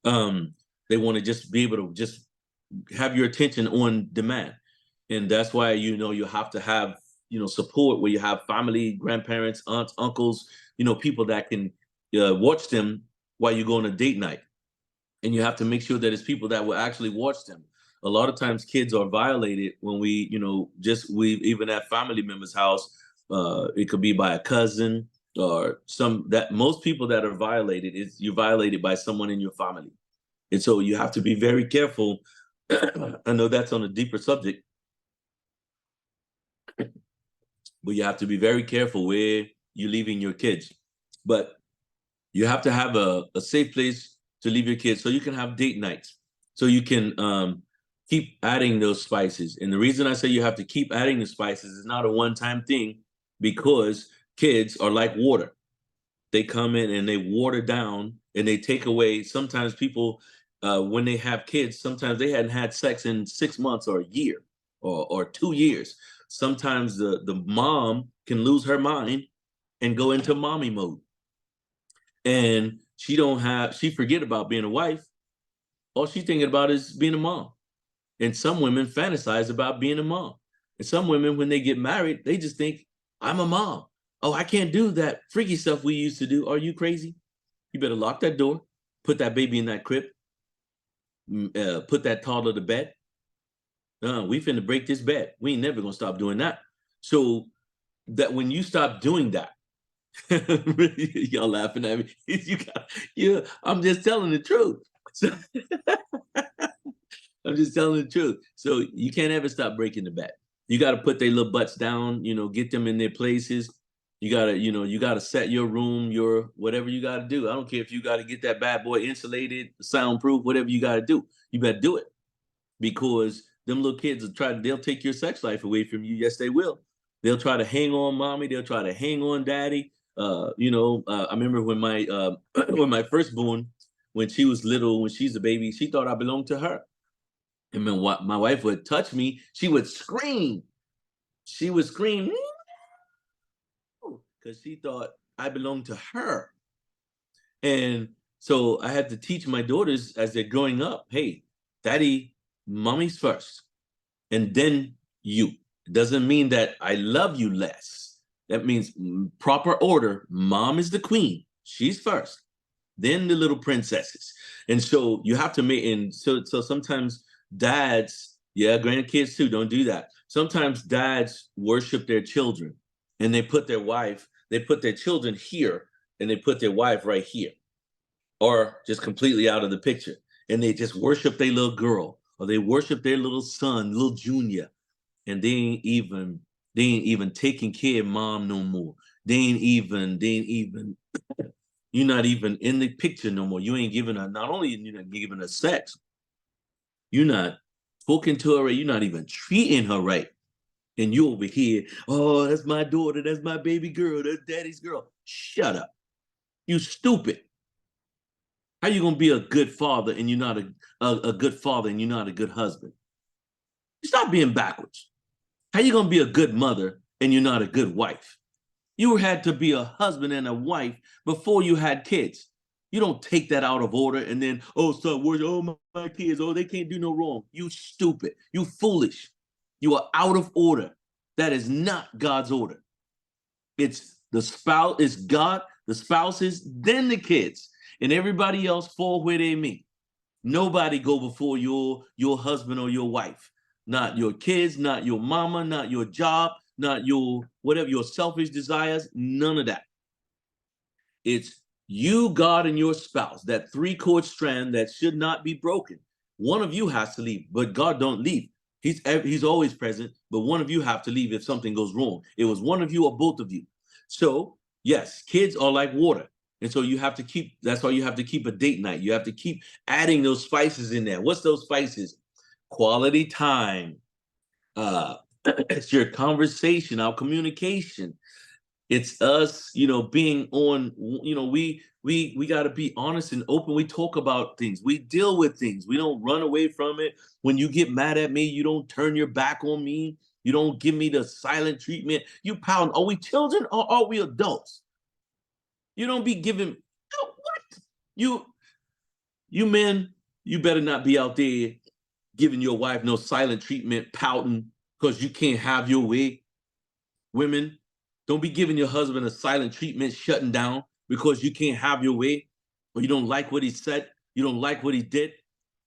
Speaker 1: They want to just be able to just have your attention on demand. And that's why, you have to have, support, where you have family, grandparents, aunts, uncles, people that can watch them while you go on a date night. And you have to make sure that it's people that will actually watch them. A lot of times kids are violated when we even at family members' house. It could be by a cousin, or most people that are violated, you're violated by someone in your family. And so you have to be very careful. I know that's on a deeper subject, but you have to be very careful where you're leaving your kids. But you have to have a safe place to leave your kids, so you can have date nights, so you can keep adding those spices. And the reason I say you have to keep adding the spices is not a one-time thing, because kids are like water. They come in and they water down, and they take away. Sometimes people, when they have kids, sometimes they hadn't had sex in 6 months or a year, or 2 years. Sometimes the mom can lose her mind and go into mommy mode, and she forget about being a wife. All she's thinking about is being a mom. And some women fantasize about being a mom. And some women, when they get married, they just think, I'm a mom. Oh, I can't do that freaky stuff we used to do. Are you crazy? You better lock that door, put that baby in that crib, put that toddler to bed. We finna break this bed. We ain't never gonna stop doing that. So that when you stop doing that, y'all laughing at me. I'm just telling the truth. So, I'm just telling the truth. So you can't ever stop breaking the bed. You got to put their little butts down, get them in their places. You got to set your room, your whatever you got to do. I don't care if you got to get that bad boy insulated, soundproof, whatever you got to do. You better do it, because them little kids they'll take your sex life away from you. Yes, they will. They'll try to hang on mommy. They'll try to hang on daddy. I remember when my when my firstborn, when she was little, when she's a baby, she thought I belonged to her. And then what my wife would touch me, she would scream. She would scream because she thought I belonged to her. And so I had to teach my daughters as they're growing up, hey, daddy, mommy's first, and then you. It doesn't mean that I love you less. That means proper order. Mom is the queen. She's first. Then the little princesses. And so you have to make, and so sometimes dads, yeah, grandkids too, don't do that. Sometimes dads worship their children, and they put their children here, and they put their wife right here, or just completely out of the picture. And they just worship their little girl, or they worship their little son, little junior, and they ain't even taking care of mom no more. They ain't even you're not even in the picture no more. You ain't giving her, not only you're not giving her sex, you're not talking to her right, you're not even treating her right. And you over here, oh, that's my daughter, that's my baby girl, that's daddy's girl. Shut up. You stupid. How you gonna be a good father and you're not a good father and you're not a good husband? Stop being backwards. How you gonna be a good mother and you're not a good wife? You had to be a husband and a wife before you had kids. You don't take that out of order and then, oh, stop worrying, oh, my kids, oh, they can't do no wrong. You stupid. You foolish. You are out of order. That is not God's order. It's the spouse, it's God, the spouses, then the kids, and everybody else fall where they meet. Nobody go before your husband or your wife. Not your kids, not your mama, not your job, not your whatever, your selfish desires, none of that. It's you, God, and your spouse, that three-chord strand that should not be broken. One of you has to leave, but God don't leave. He's always present, but one of you have to leave if something goes wrong. It was one of you or both of you. So, yes, kids are like water. And so you have to keep, that's why you have to keep a date night. You have to keep adding those spices in there. What's those spices? Quality time. It's your conversation, our communication. It's us, being on, we got to be honest and open. We talk about things. We deal with things. We don't run away from it. When you get mad at me, you don't turn your back on me. You don't give me the silent treatment. You pound. Are we children or are we adults? You don't be giving, what? You men, you better not be out there giving your wife no silent treatment, pouting because you can't have your way. Women, don't be giving your husband a silent treatment, shutting down because you can't have your way, or you don't like what he said, you don't like what he did.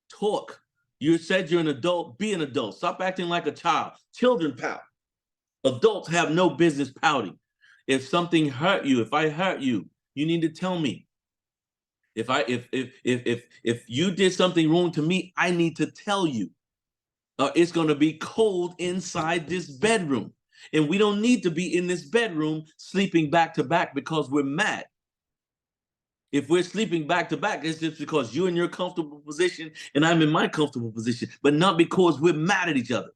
Speaker 1: Talk. You said you're an adult, be an adult. Stop acting like a child. Children pout. Adults have no business pouting. If something hurt you, if I hurt you, you need to tell me. If you did something wrong to me, I need to tell you. It's going to be cold inside this bedroom. And we don't need to be in this bedroom sleeping back to back because we're mad. If we're sleeping back to back, it's just because you're in your comfortable position and I'm in my comfortable position, but not because we're mad at each other.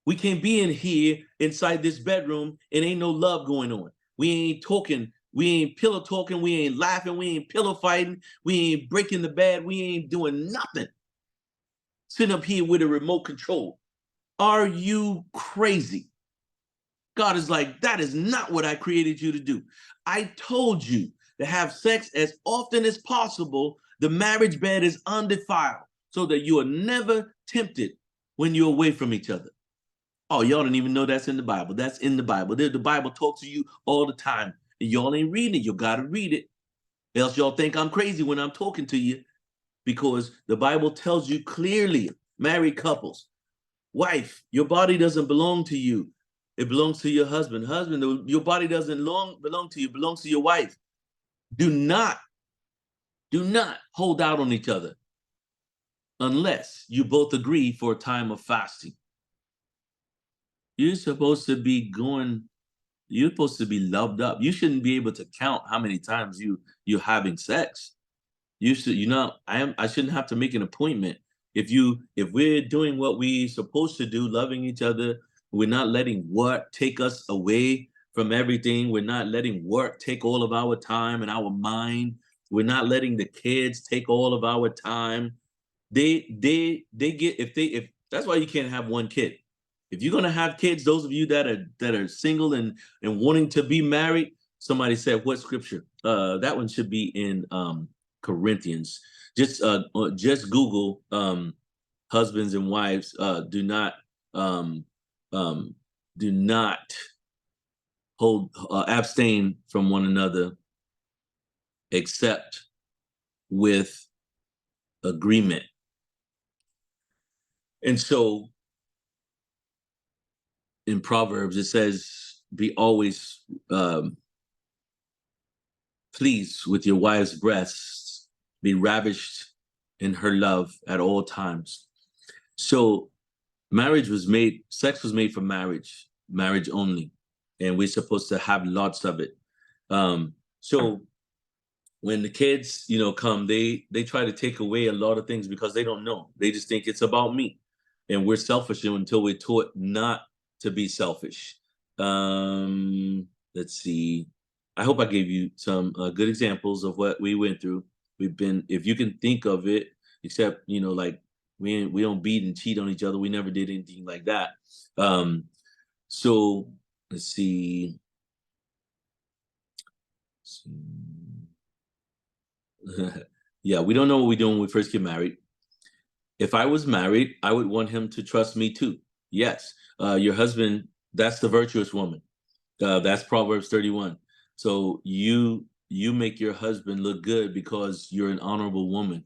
Speaker 1: We can't be in here inside this bedroom and ain't no love going on. We ain't talking. We ain't pillow talking. We ain't laughing. We ain't pillow fighting. We ain't breaking the bed. We ain't doing nothing. Sitting up here with a remote control. Are you crazy? God is like, that is not what I created you to do. I told you to have sex as often as possible. The marriage bed is undefiled so that you are never tempted when you're away from each other. Oh, y'all don't even know that's in the Bible. That's in the Bible. The Bible talks to you all the time. And y'all ain't reading it. You got to read it. Else y'all think I'm crazy when I'm talking to you, because the Bible tells you clearly, married couples, wife, your body doesn't belong to you. It belongs to your husband. Husband, your body doesn't belong to you. It belongs to your wife. Do not hold out on each other unless you both agree for a time of fasting. You're supposed to be going, you're supposed to be loved up. You shouldn't be able to count how many times you're having sex. You should, I shouldn't have to make an appointment. If we're doing what we supposed to do, loving each other, we're not letting work take us away from everything. We're not letting work take all of our time and our mind. We're not letting the kids take all of our time. They get, if that's why you can't have one kid. If you're gonna have kids, those of you that are single and wanting to be married, somebody said what scripture? That one should be in Corinthians. Just Google husbands and wives um um do not hold abstain from one another except with agreement. And so in Proverbs it says, be always pleased with your wife's breasts, be ravished in her love at all times. So sex was made for marriage only, and we're supposed to have lots of it. So when the kids, come, they try to take away a lot of things because they don't know. They just think it's about me, and we're selfish until we're taught not to be selfish. Let's see. I hope I gave you some good examples of what we went through. If you can think of it, except like we don't beat and cheat on each other. We never did anything like that. So let's see. Yeah, we don't know what we do when we first get married. If I was married, I would want him to trust me too. Yes, your husband, that's the virtuous woman. That's Proverbs 31. So you make your husband look good because you're an honorable woman.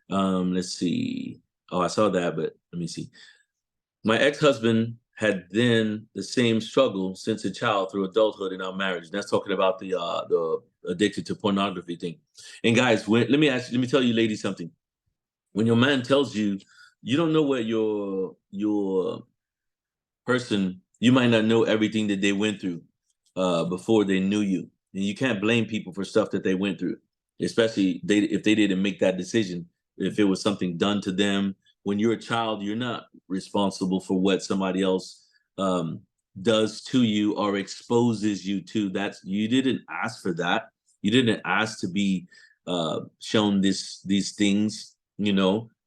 Speaker 1: Let's see. Oh, I saw that, but let me see. My ex-husband had then the same struggle since a child through adulthood in our marriage. That's talking about the addicted to pornography thing. And guys, let me tell you ladies something. When your man tells you, you don't know what your person, you might not know everything that they went through before they knew you. And you can't blame people for stuff that they went through, especially if they didn't make that decision. If it was something done to them when you're a child, you're not responsible for what somebody else um, does to you or exposes you to. You didn't ask for that. You didn't ask to be shown these things.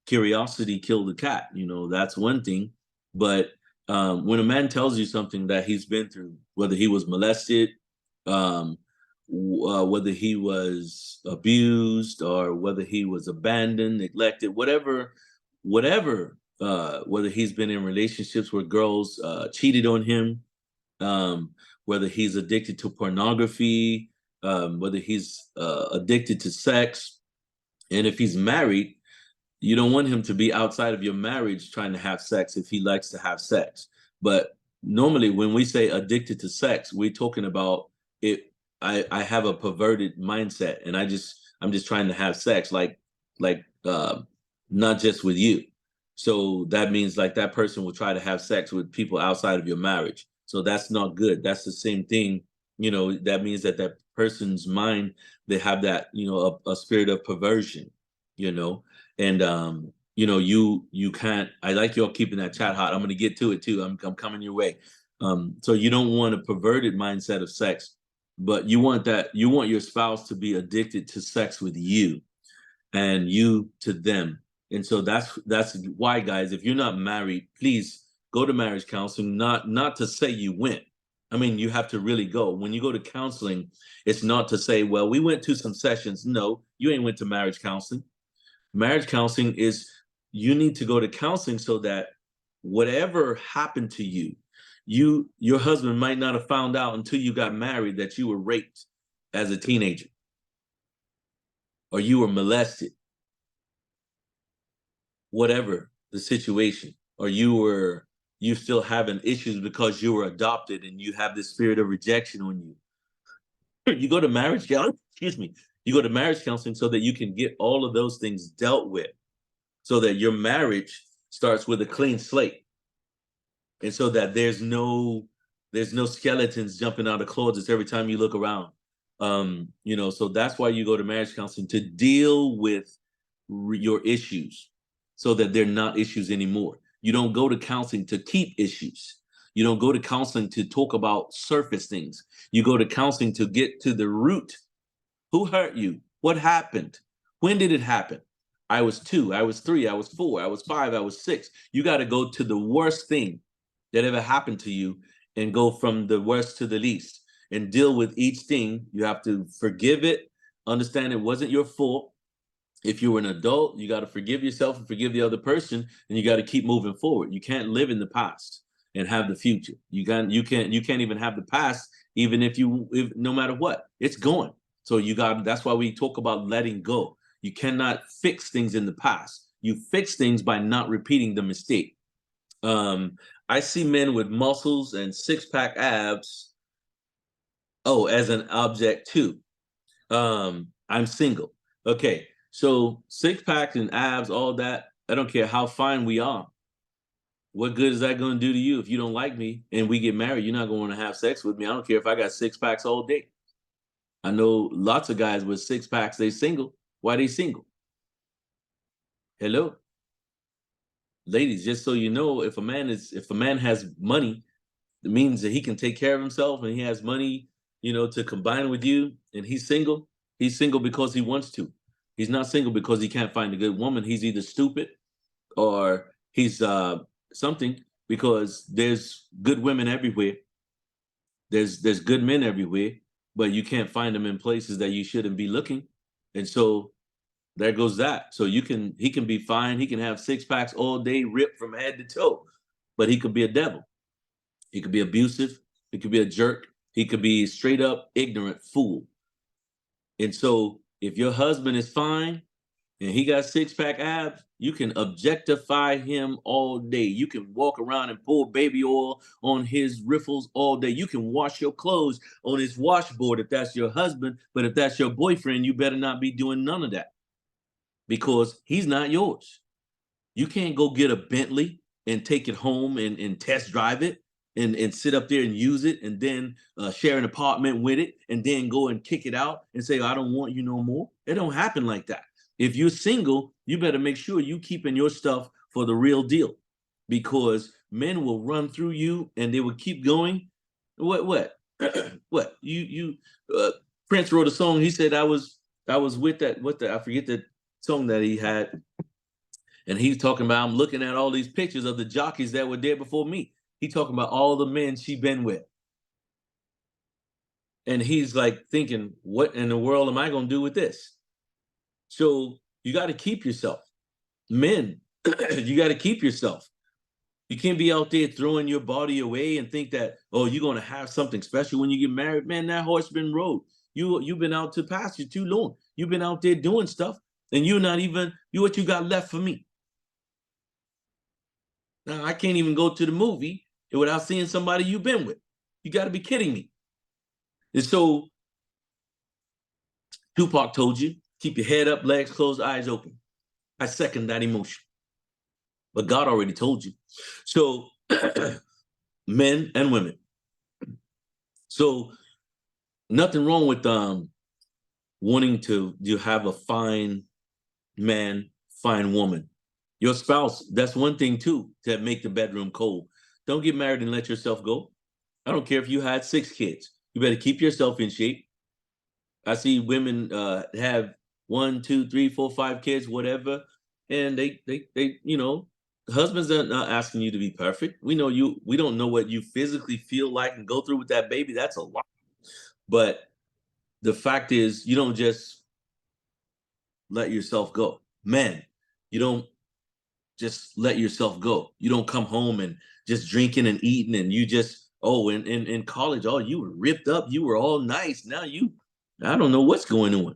Speaker 1: Curiosity killed the cat. That's one thing. But when a man tells you something that he's been through, whether he was molested, um, whether he was abused, or whether he was abandoned, neglected, whether he's been in relationships where girls cheated on him, whether he's addicted to pornography, whether he's addicted to sex, and if he's married, you don't want him to be outside of your marriage trying to have sex if he likes to have sex. But normally when we say addicted to sex, we're talking about it. I have a perverted mindset and I'm just trying to have sex like not just with you. So that means like that person will try to have sex with people outside of your marriage. So that's not good. That's the same thing. That means that person's mind, they have that, a spirit of perversion, you know and you can't. I like y'all keeping that chat hot. I'm going to get to it too. I'm coming your way. So you don't want a perverted mindset of sex, but you want your spouse to be addicted to sex with you and you to them. And so that's why, guys, if you're not married, please go to marriage counseling. Not to say you went. I mean, you have to really go. When you go to counseling, it's not to say, well, we went to some sessions. No, you ain't went to marriage counseling. Marriage counseling is, you need to go to counseling so that whatever happened to you, your husband might not have found out until you got married that you were raped as a teenager, or you were molested, whatever the situation, or you still having issues because you were adopted and you have this spirit of rejection on you. You go to marriage counseling, excuse me, you go to marriage counseling so that you can get all of those things dealt with, so that your marriage starts with a clean slate. And so that there's no skeletons jumping out of closets every time you look around. So that's why you go to marriage counseling, to deal with your issues so that they're not issues anymore. You don't go to counseling to keep issues. You don't go to counseling to talk about surface things. You go to counseling to get to the root. Who hurt you? What happened? When did it happen? I was 2, I was 3, I was 4, I was 5, I was 6. You got to go to the worst thing that ever happened to you and go from the worst to the least and deal with each thing. You have to forgive it, understand it wasn't your fault. If you were an adult, you got to forgive yourself and forgive the other person, and you got to keep moving forward. You can't live in the past and have the future. You can't even have the past, even if no matter what, it's gone. So that's why we talk about letting go. You cannot fix things in the past. You fix things by not repeating the mistake. I see men with muscles and six-pack abs, as an object too. I'm single. Okay, so six packs and abs, all that. I don't care how fine we are. What good is that going to do to you if you don't like me and we get married? You're not going to have sex with me. I don't care if I got six packs all day. I know lots of guys with six packs. They single. Why they single? Hello, ladies. Just so you know, if a man has money, it means that he can take care of himself and he has money, to combine with you, and he's single. He's single because he wants to. He's not single because he can't find a good woman. He's either stupid or he's something, because there's good women everywhere. There's good men everywhere, but you can't find them in places that you shouldn't be looking. And so there goes that. So he can be fine. He can have six packs all day, ripped from head to toe, but he could be a devil. He could be abusive. He could be a jerk. He could be straight up ignorant fool. And so if your husband is fine and he got six-pack abs, you can objectify him all day. You can walk around and pour baby oil on his riffles all day. You can wash your clothes on his washboard if that's your husband. But if that's your boyfriend, you better not be doing none of that, because he's not yours. You can't go get a Bentley and take it home and test drive it and sit up there and use it, and then share an apartment with it, and then go and kick it out and say, I don't want you no more. It don't happen like that. If you're single, you better make sure you keeping your stuff for the real deal, because men will run through you and they will keep going. What? What? Prince wrote a song. He said, I was with that, I forget the song that he had. And he's talking about, I'm looking at all these pictures of the jockeys that were there before me. He talking about all the men she been with. And he's like thinking, what in the world am I going to do with this? So you got to keep yourself. Men, you got to keep yourself. You can't be out there throwing your body away and think that, you're going to have something special when you get married. Man, that horse been rode. You've been out to pasture too long. You've been out there doing stuff, and you're not even, what you got left for me? Now, I can't even go to the movie without seeing somebody you've been with. You got to be kidding me. And so Tupac told you, keep your head up, legs closed, eyes open. I second that emotion. But God already told you. So men and women. So nothing wrong with wanting to have a fine man, fine woman. Your spouse, that's one thing too, to make the bedroom cold. Don't get married and let yourself go. I don't care if you had 6 kids. You better keep yourself in shape. I see women have 1, 2, 3, 4, 5 kids, whatever, and they husbands are not asking you to be perfect. We know you. We don't know what you physically feel like and go through with that baby. That's a lot. But the fact is, you don't just let yourself go. Men, you don't just let yourself go. You don't come home and just drinking and eating, and you just, in college, you were ripped up, you were all nice. Now I don't know what's going on.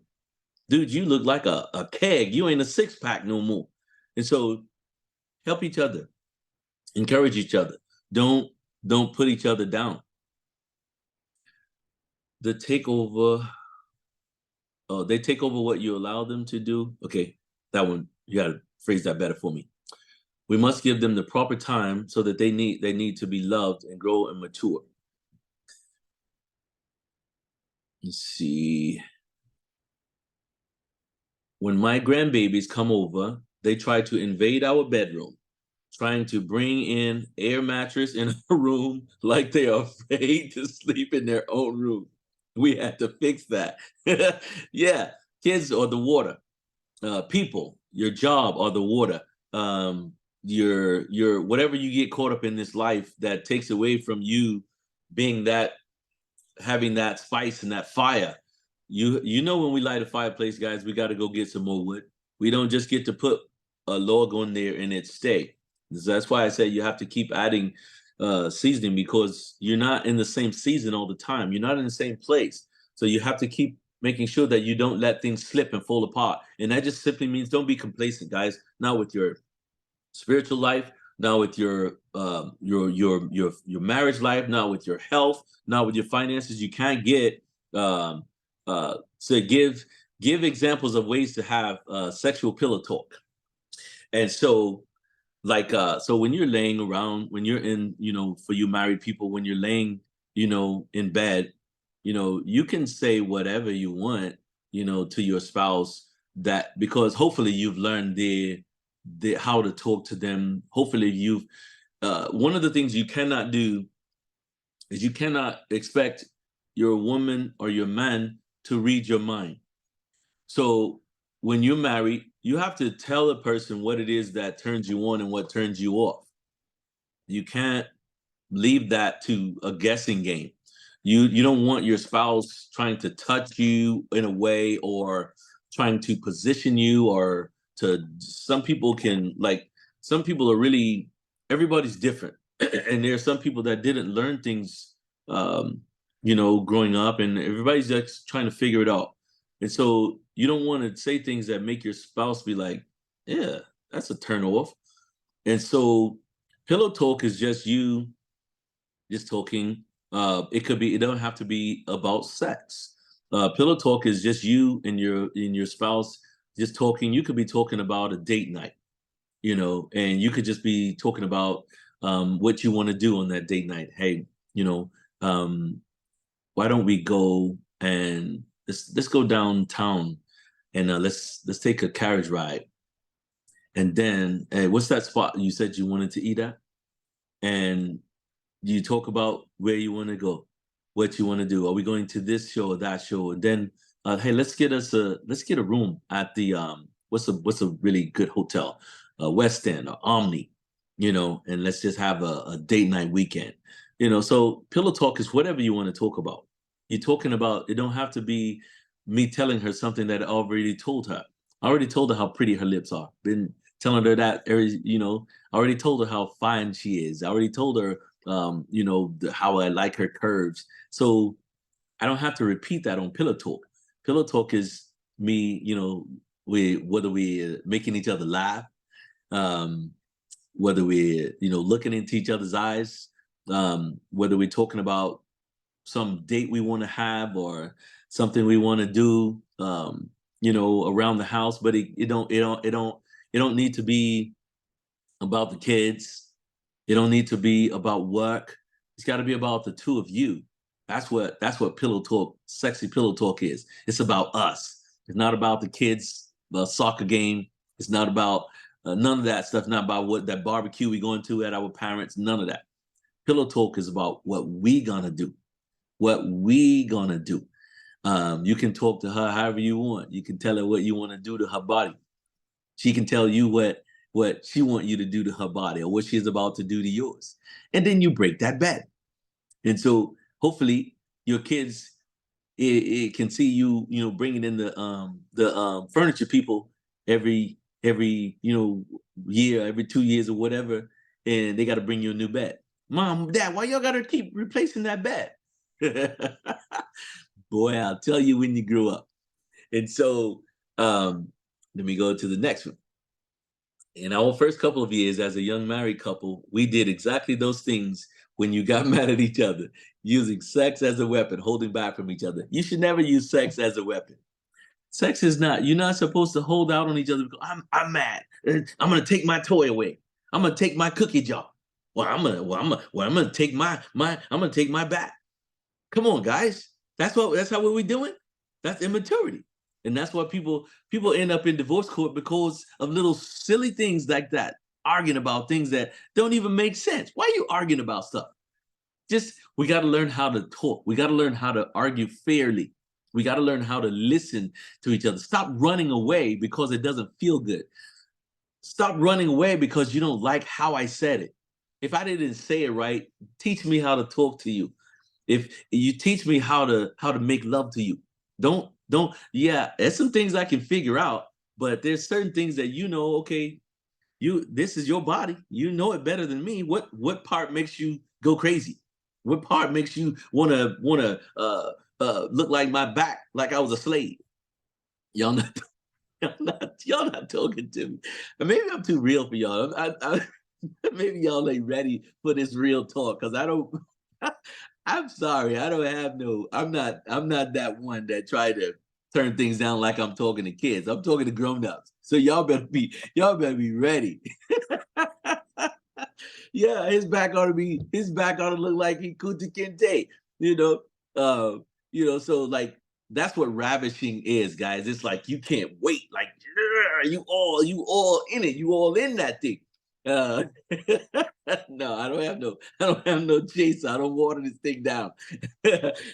Speaker 1: Dude, you look like a keg. You ain't a six-pack no more. And so help each other, encourage each other. Don't put each other down. The takeover, they take over what you allow them to do. Okay, that one, you gotta phrase that better for me. We must give them the proper time so that they need to be loved and grow and mature. Let's see. When my grandbabies come over, they try to invade our bedroom, trying to bring in air mattress in a room like they are afraid to sleep in their own room. We had to fix that. Yeah, kids are the water. People, your job are the water. Your whatever you get caught up in this life that takes away from you being that, having that spice and that fire. You know, when we light a fireplace, guys, we got to go get some more wood. We don't just get to put a log on there and it stay. So that's why I say you have to keep adding seasoning, because you're not in the same season all the time. You're not in the same place. So you have to keep making sure that you don't let things slip and fall apart. And that just simply means don't be complacent, guys. Not with your spiritual life, now with your marriage life, now with your health, now with your finances. You can't get to give examples of ways to have sexual pillow talk. And so, like, so when you're laying around, when you're in, for you married people, when you're laying, in bed, you can say whatever you want, to your spouse, that because hopefully you've learned the how to talk to them. Hopefully you've one of the things you cannot do is you cannot expect your woman or your man to read your mind. So when you're married, you have to tell a person what it is that turns you on and what turns you off. You can't leave that to a guessing game. You don't want your spouse trying to touch you in a way, or trying to position you, or to, some people can, like, some people are really, everybody's different. And there are some people that didn't learn things growing up, and everybody's just trying to figure it out. And so you don't want to say things that make your spouse be like, yeah, that's a turn off. And so pillow talk is just you just talking. It could be, it don't have to be about sex. Pillow talk is just you and your spouse just talking. You could be talking about a date night, and you could just be talking about what you want to do on that date night. Hey, um, why don't we go and let's go downtown, and let's take a carriage ride. And then, hey, what's that spot you said you wanted to eat at? And you talk about where you want to go, what you want to do. Are we going to this show or that show? And then, hey, let's get a room at the what's a really good hotel, West End or Omni, and let's just have a date night weekend. So pillow talk is whatever you want to talk about. You're talking about, it don't have to be me telling her something that I already told her. I already told her how pretty her lips are. Been telling her that, I already told her how fine she is. I already told her, how I like her curves. So I don't have to repeat that on pillow talk. Pillow talk is me, whether we making each other laugh, whether we, looking into each other's eyes, whether we're talking about some date we want to have, or something we want to do, around the house. But it don't need to be about the kids. It don't need to be about work. It's got to be about the two of you. That's what pillow talk, sexy pillow talk is. It's about us. It's not about the kids, the soccer game. It's not about none of that stuff. Not about what that barbecue we going to at our parents. None of that. Pillow talk is about what we gonna do. What we gonna do. You can talk to her however you want. You can tell her what you want to do to her body. She can tell you what she want you to do to her body, or what she's about to do to yours. And then you break that bet. And so hopefully your kids, it can see you, bringing in the furniture people every year, every 2 years or whatever, and they got to bring you a new bed. Mom, Dad, why y'all got to keep replacing that bed? Boy, I'll tell you when you grow up. And so let me go to the next one. In our first couple of years as a young married couple, we did exactly those things when you got mad at each other, using sex as a weapon, holding back from each other. You should never use sex as a weapon. Sex is not, you're not supposed to hold out on each other because I'm mad. I'm going to take my toy away. I'm gonna take my cookie jar. I'm gonna take I'm gonna take my bat. Come on, guys. That's how what we're doing. That's immaturity. And that's why people end up in divorce court because of little silly things like that, arguing about things that don't even make sense. Why are you arguing about stuff? Just we got to learn how to talk. We got to learn how to argue fairly. We got to learn how to listen to each other. Stop running away because it doesn't feel good. Stop running away because you don't like how I said it. If I didn't say it right, teach me how to talk to you. If you teach me how to make love to you. Don't yeah, there's some things I can figure out, but there's certain things that okay, this is your body. You know it better than me. What part makes you go crazy? What part makes you wanna look like my back, like I was a slave? Y'all not y'all not talking to me. Maybe I'm too real for y'all. Maybe y'all ain't ready for this real talk because I don't. I'm sorry. I don't have no. I'm not that one that try to turn things down like I'm talking to kids. I'm talking to grown-ups. So y'all better be ready. Yeah, his back ought to look like he Kunta Kinte, you know. So like that's what ravishing is, guys. It's like you can't wait, like yeah, you all in it, you all in that thing. Uh no, I don't have no chase. I don't water this thing down.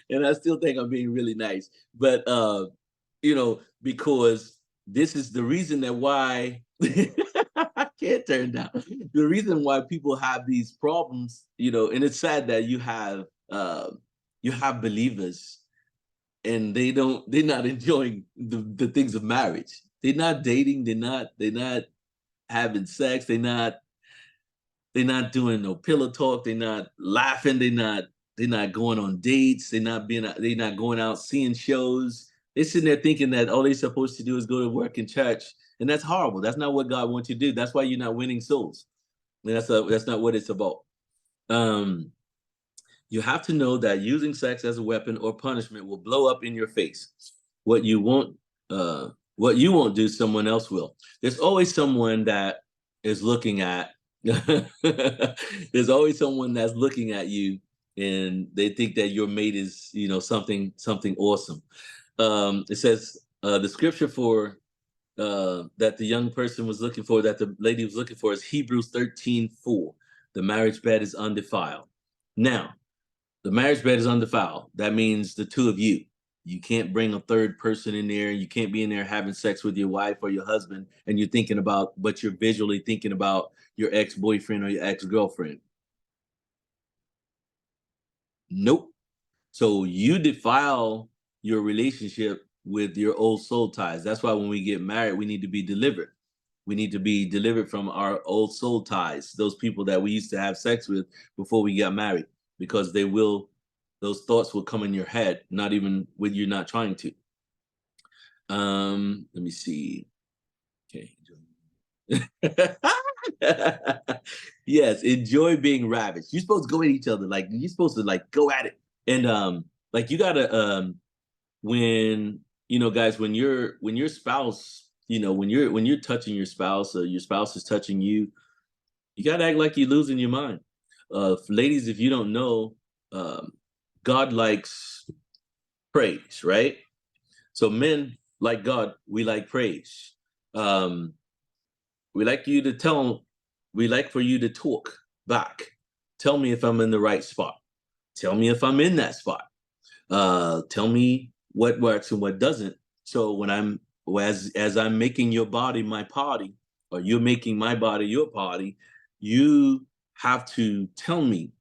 Speaker 1: And I still think I'm being really nice. But because this is the reason that why I can't turn down. The reason why people have these problems, and it's sad that you have believers and they're not enjoying the things of marriage. They're not dating, they're not having sex, they're not doing no pillow talk, they're not laughing, they're not going on dates, they're not going out seeing shows. They're sitting there thinking that all they're supposed to do is go to work in church. And that's horrible. That's not what God wants you to do. That's why you're not winning souls. And that's not what it's about. Um, you have to know that using sex as a weapon or punishment will blow up in your face. What you won't, what you won't do, someone else will. There's always someone that is looking at. There's always someone that's looking at you, and they think that your mate is, something awesome. It says the scripture for that the young person was looking for, that the lady was looking for, is Hebrews 13:4. The marriage bed is undefiled. Now, the marriage bed is undefiled. That means the two of you. You can't bring a third person in there. You can't be in there having sex with your wife or your husband, and but you're visually thinking about your ex-boyfriend or your ex-girlfriend. Nope. So you defile your relationship with your old soul ties. That's why when we get married, we need to be delivered. We need to be delivered from our old soul ties, those people that we used to have sex with before we got married, because those thoughts will come in your head, not even when you're not trying to. Let me see. Okay. Yes, enjoy being ravished. You're supposed to go at each other. Like you're supposed to like go at it. And like you gotta when guys, when your spouse, when you're touching your spouse or your spouse is touching you, you gotta act like you're losing your mind. Ladies, if you don't know, um, God likes praise, right? So men, like God, we like praise. Um, we like you to tell, we like for you to talk back. Tell me if I'm in the right spot. Tell me if I'm in that spot. Tell me what works and what doesn't. So when as I'm making your body my party, or you're making my body your party, you have to tell me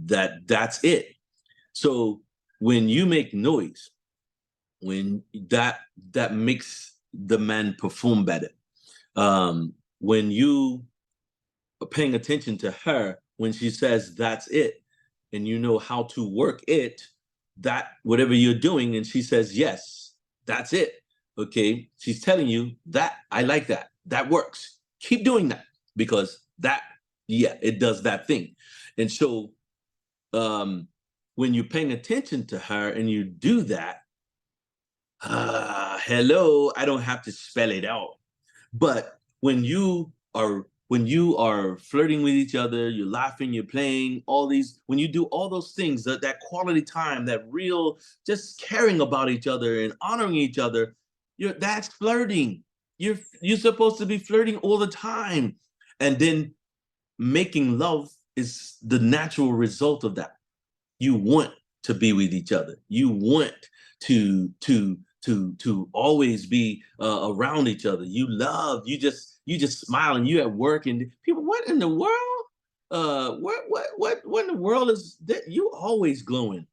Speaker 1: that that's it. So when you make noise, when that makes the man perform better. When you are paying attention to her when she says that's it, and you know how to work it, that whatever you're doing, and she says yes, that's it. Okay, she's telling you that I like that. That works. Keep doing that because yeah, it does that thing. And so when you're paying attention to her and you do that, hello, I don't have to spell it out. But when you are when you are flirting with each other, you're laughing, you're playing, all these, when you do all those things, that quality time, that real, just caring about each other and honoring each other, that's flirting. You're supposed to be flirting all the time. And then making love is the natural result of that. You want to be with each other. You want to always be around each other. You just smile, and you at work, and people, what in the world? What in the world is that? You always glowing.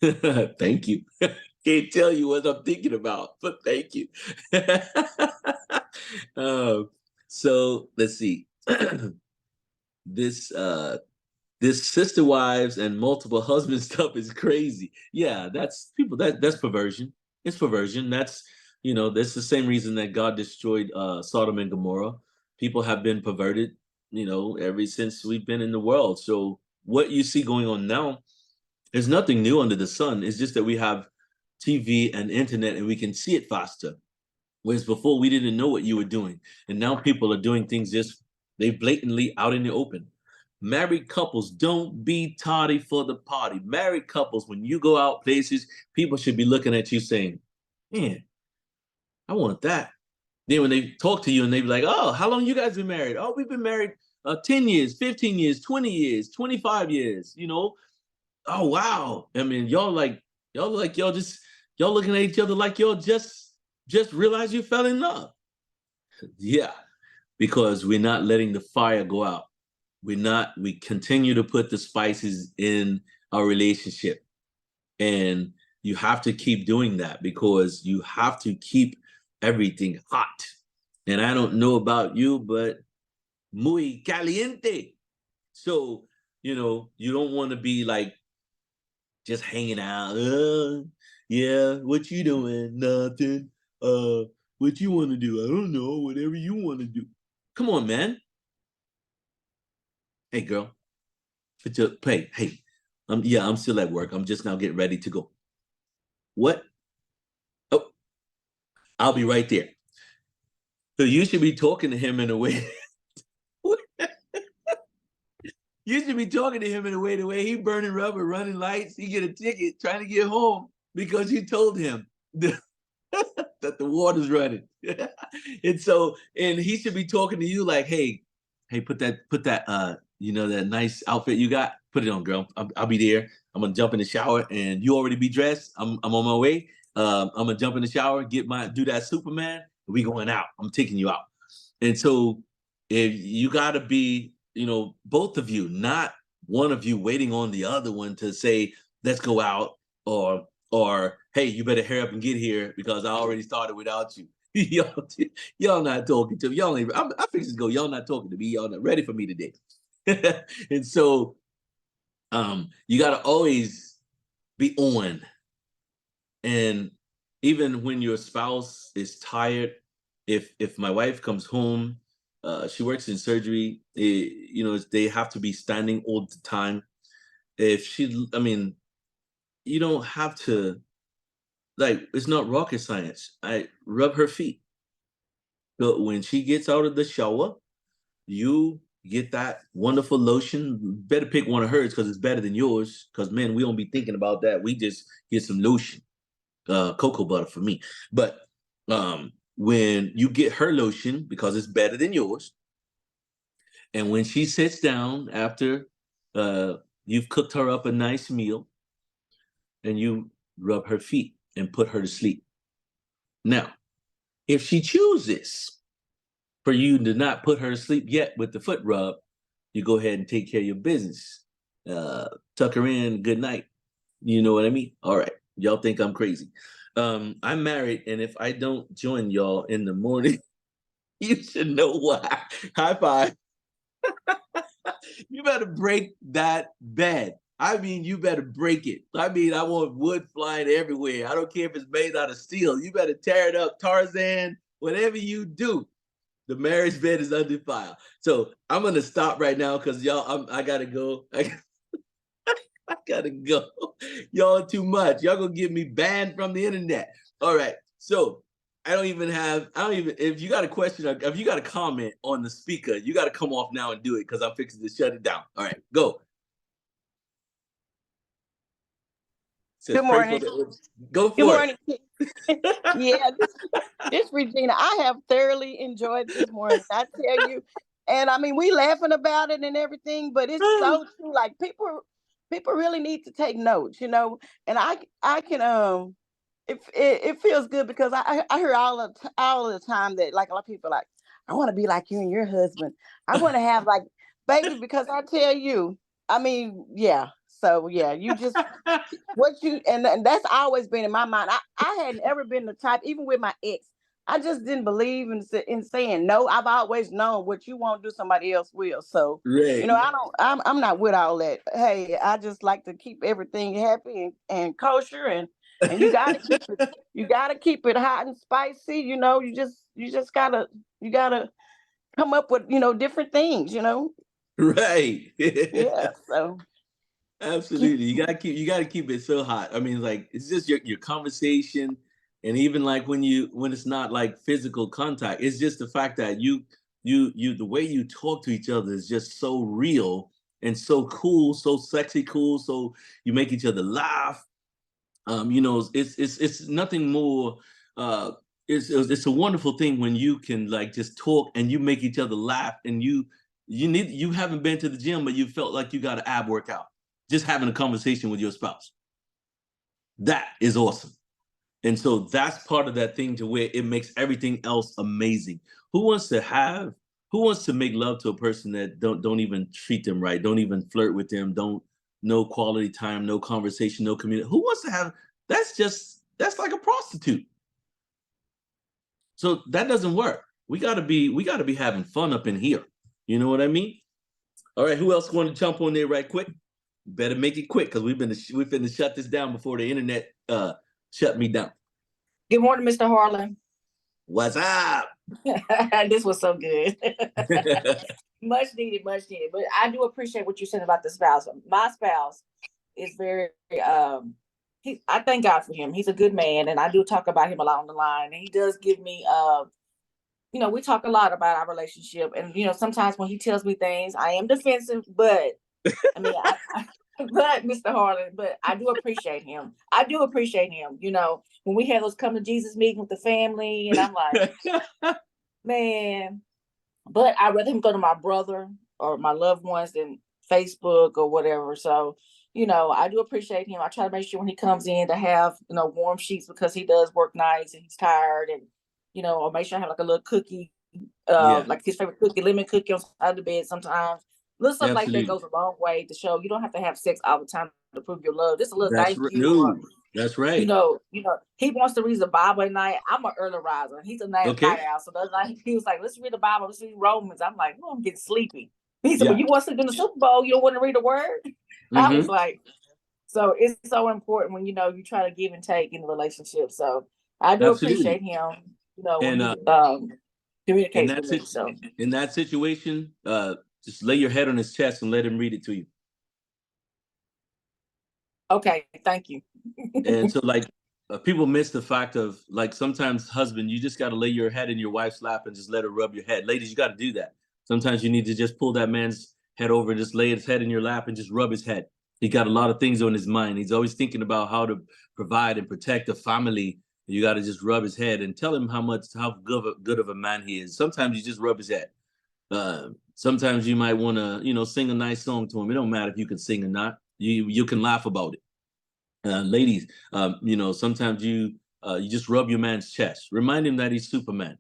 Speaker 1: Thank you. Can't tell you what I'm thinking about, but thank you. uh, so let's see. this this sister wives and multiple husband stuff is crazy. Yeah, that's people, that's perversion. It's perversion. That's the same reason that God destroyed Sodom and Gomorrah. People have been perverted, ever since we've been in the world. So what you see going on now, there's nothing new under the sun. It's just that we have TV and internet, and we can see it faster. Whereas before we didn't know what you were doing. And now people are doing things just they blatantly out in the open. Married couples, don't be tardy for the party. Married couples, when you go out places, people should be looking at you saying, man, I want that. Then when they talk to you and they be like, oh, how long you guys been married? Oh, we've been married 10 years, 15 years, 20 years, 25 years. Oh, wow. I mean, y'all looking at each other like y'all just realized you fell in love. Yeah, because we're not letting the fire go out. We continue to put the spices in our relationship. And you have to keep doing that because you have to keep everything hot. And I don't know about you, but muy caliente. So, you don't want to be like just hanging out. Yeah, what you doing? Nothing. What you want to do? I don't know. Whatever you want to do. Come on, man. Hey, girl. Hey. Yeah, I'm still at work. I'm just now getting ready to go. What? Oh, I'll be right there. So you should be talking to him in a way. You should be talking to him in a way the way he burning rubber, running lights. He get a ticket trying to get home because you told him that the water's running. And he should be talking to you like, hey, put that that nice outfit you got, put it on, girl. I'll be there. I'm gonna jump in the shower, and you already be dressed. I'm on my way. I'm gonna jump in the shower, do that Superman. We going out. I'm taking you out. And so, if you gotta be, both of you, not one of you waiting on the other one to say, let's go out, or hey, you better hurry up and get here because I already started without you. y'all not talking to me. Y'all ain't, I fix to go. Y'all not talking to me. Y'all not ready for me today. And so, you got to always be on. And even when your spouse is tired, if my wife comes home, she works in surgery. They have to be standing all the time. I mean, you don't have to, like, it's not rocket science. I rub her feet. But when she gets out of the shower, you get that wonderful lotion. Better pick one of hers because it's better than yours. Because men, we don't be thinking about that. We just get some lotion, cocoa butter for me. But when you get her lotion because it's better than yours, and when she sits down after you've cooked her up a nice meal, and you rub her feet and put her to sleep. Now, if she chooses for you to not put her to sleep yet with the foot rub, you go ahead and take care of your business. Tuck her in, good night. You know what I mean? All right. Y'all think I'm crazy. I'm married, and if I don't join y'all in the morning, you should know why. High five. You better break that bed. I mean, you better break it. I mean, I want wood flying everywhere. I don't care if it's made out of steel. You better tear it up, Tarzan, whatever you do. The marriage bed is undefiled. So I'm gonna stop right now because y'all, I gotta go. I gotta go. Y'all are too much. Y'all gonna get me banned from the internet. All right. So I don't even, if you got a question, or if you got a comment on the speaker, you got to come off now and do it because I'm fixing to shut it down. All right, go. Says
Speaker 2: Good
Speaker 1: pray for
Speaker 2: morning.
Speaker 1: the, go
Speaker 2: Good
Speaker 1: for
Speaker 2: morning. Yeah, this Regina, I have thoroughly enjoyed this morning. I tell you, and I mean, we laughing about it and everything, but it's
Speaker 1: it.
Speaker 2: so true. Like people really need to take notes, And I can it feels good because I hear all the time that like a lot of people like I want to be like you and your husband. I want to have like baby because I tell you, I mean, yeah. So yeah, you just what you and that's always been in my mind. I had never been the type, even with my ex, I just didn't believe in saying no. I've always known what you won't do, somebody else will. So,
Speaker 1: Right.
Speaker 2: I don't I'm not with all that. Hey, I just like to keep everything happy and kosher and you gotta keep it hot and spicy, you just gotta come up with, different things.
Speaker 1: Right.
Speaker 2: Yeah. So keep
Speaker 1: Absolutely. You gotta keep it so hot. I mean, like it's just your conversation, and even like when it's not like physical contact, it's just the fact that you the way you talk to each other is just so real and so cool, so sexy cool. So you make each other laugh. It's nothing more. Uh, it's a wonderful thing when you can like just talk and you make each other laugh, and you haven't been to the gym but you felt like you got an ab workout just having a conversation with your spouse. That is awesome. And so that's part of that thing to where it makes everything else amazing. Who wants to have who wants to make love to a person that don't even treat them right, don't even flirt with them, don't no quality time, no conversation, no community? Who wants to have that's like a prostitute. So that doesn't work. We gotta be having fun up in here. You know what I mean? All right, who else want to jump on there right quick? Better make it quick because we've been to shut this down before the internet shut me down.
Speaker 3: Good morning, Mr. Harlon.
Speaker 1: What's up?
Speaker 3: This was so good. Much needed, much needed. But I do appreciate what you said about the spouse. My spouse is very I thank God for him. He's a good man, and I do talk about him a lot on the line. And he does give me we talk a lot about our relationship. And sometimes when he tells me things, I am defensive, but I mean but Mr. Harlan, but I do appreciate him. I do appreciate him. When we had those come to Jesus meeting with the family, and I'm like, man, but I'd rather him go to my brother or my loved ones than Facebook or whatever. So, I do appreciate him. I try to make sure when he comes in to have, warm sheets because he does work nights and he's tired, and, or make sure I have like a little cookie,
Speaker 1: Yeah,
Speaker 3: like his favorite cookie, lemon cookie on the side of the bed sometimes. Little stuff like that
Speaker 1: absolutely.
Speaker 3: goes a long way to show you don't have to have sex all the time to prove your love. Just a little
Speaker 1: That's
Speaker 3: thank
Speaker 1: right.
Speaker 3: you, or
Speaker 1: No, that's right.
Speaker 3: he wants to read the Bible at night. I'm an early riser. He's a night
Speaker 1: Okay.
Speaker 3: owl. So the other night he was like, let's read the Bible. Let's read Romans. I'm like, oh, I'm getting sleepy. He said, well,
Speaker 1: Yeah.
Speaker 3: you want to sleep in the Super Bowl? You don't want to read the word? I was
Speaker 1: Mm-hmm.
Speaker 3: like, so it's so important when, you try to give and take in a relationship. So I do
Speaker 1: Absolutely.
Speaker 3: appreciate him, when
Speaker 1: And
Speaker 3: he
Speaker 1: in
Speaker 3: communicates
Speaker 1: that
Speaker 3: with me.
Speaker 1: sit
Speaker 3: So,
Speaker 1: in that situation, just lay your head on his chest and let him read it to you.
Speaker 3: okay, thank you.
Speaker 1: And so, like, people miss the fact of like sometimes, husband, you just got to lay your head in your wife's lap and just let her rub your head. Ladies, you got to do that. Sometimes you need to just pull that man's head over and just lay his head in your lap and just rub his head. He got a lot of things on his mind. He's always thinking about how to provide and protect the family. You got to just rub his head and tell him how good of a man he is. Sometimes you just rub his head. Sometimes you might want to, sing a nice song to him. It don't matter if you can sing or not. You can laugh about it. Ladies, sometimes you just rub your man's chest. Remind him that he's Superman.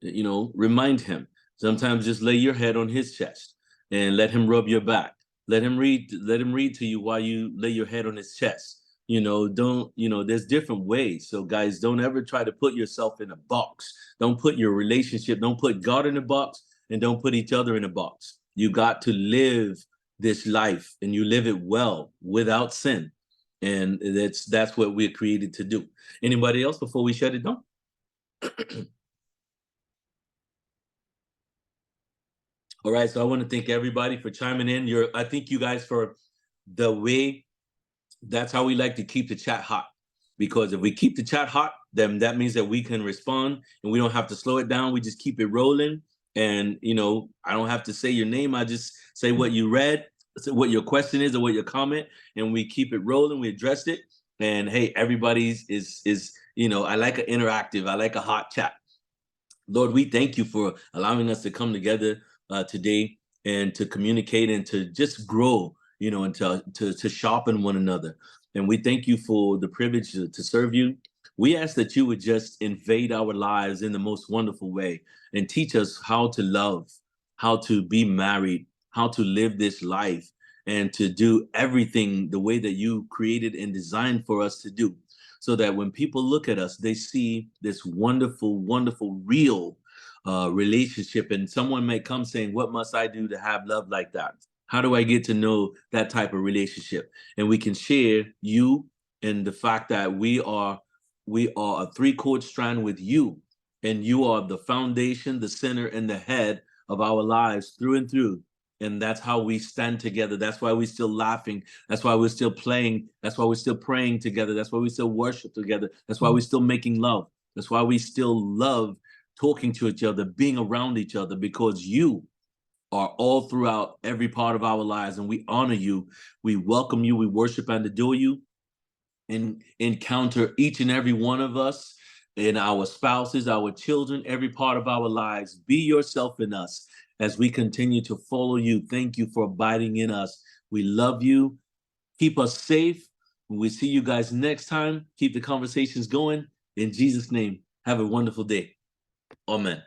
Speaker 1: Remind him. Sometimes just lay your head on his chest and let him rub your back. Let him read. Let him read to you while you lay your head on his chest. Don't. There's different ways. So guys, don't ever try to put yourself in a box. Don't put your relationship. Don't put God in a box, and don't put each other in a box. You got to live this life, and you live it well without sin, and that's what we're created to do. Anybody else before we shut it down? All right, so I want to thank everybody for chiming in. I thank you guys for the way. That's how we like to keep the chat hot, because if we keep the chat hot, then that means that we can respond and we don't have to slow it down. We just keep it rolling. And, you know, I don't have to say your name. I just say what you read, what your question is or what your comment, and we keep it rolling. We address it. And hey, everybody's is, you know, I like an interactive. I like a hot chat. Lord, we thank you for allowing us to come together today and to communicate and to just grow, you know, and to sharpen one another. And we thank you for the privilege to serve you. We ask that you would just invade our lives in the most wonderful way and teach us how to love, how to be married, how to live this life, and to do everything the way that you created and designed for us to do. So that when people look at us, they see this wonderful, wonderful, real relationship. And someone may come saying, what must I do to have love like that? How do I get to know that type of relationship? And we can share you and the fact that we are a three-chord strand with you, and you are the foundation, the center, and the head of our lives through and through. And that's how we stand together. That's why we're still laughing. That's why we're still playing. That's why we're still praying together. That's why we still worship together. That's why we're still making love. That's why we still love talking to each other, being around each other, because you are all throughout every part of our lives, and we honor you. We welcome you. We worship and adore you, and encounter each and every one of us and our spouses, our children, every part of our lives. Be yourself in us as we continue to follow you. Thank you for abiding in us. We love you. Keep us safe. We see you guys next time. Keep the conversations going. In Jesus' name, have a wonderful day. Amen.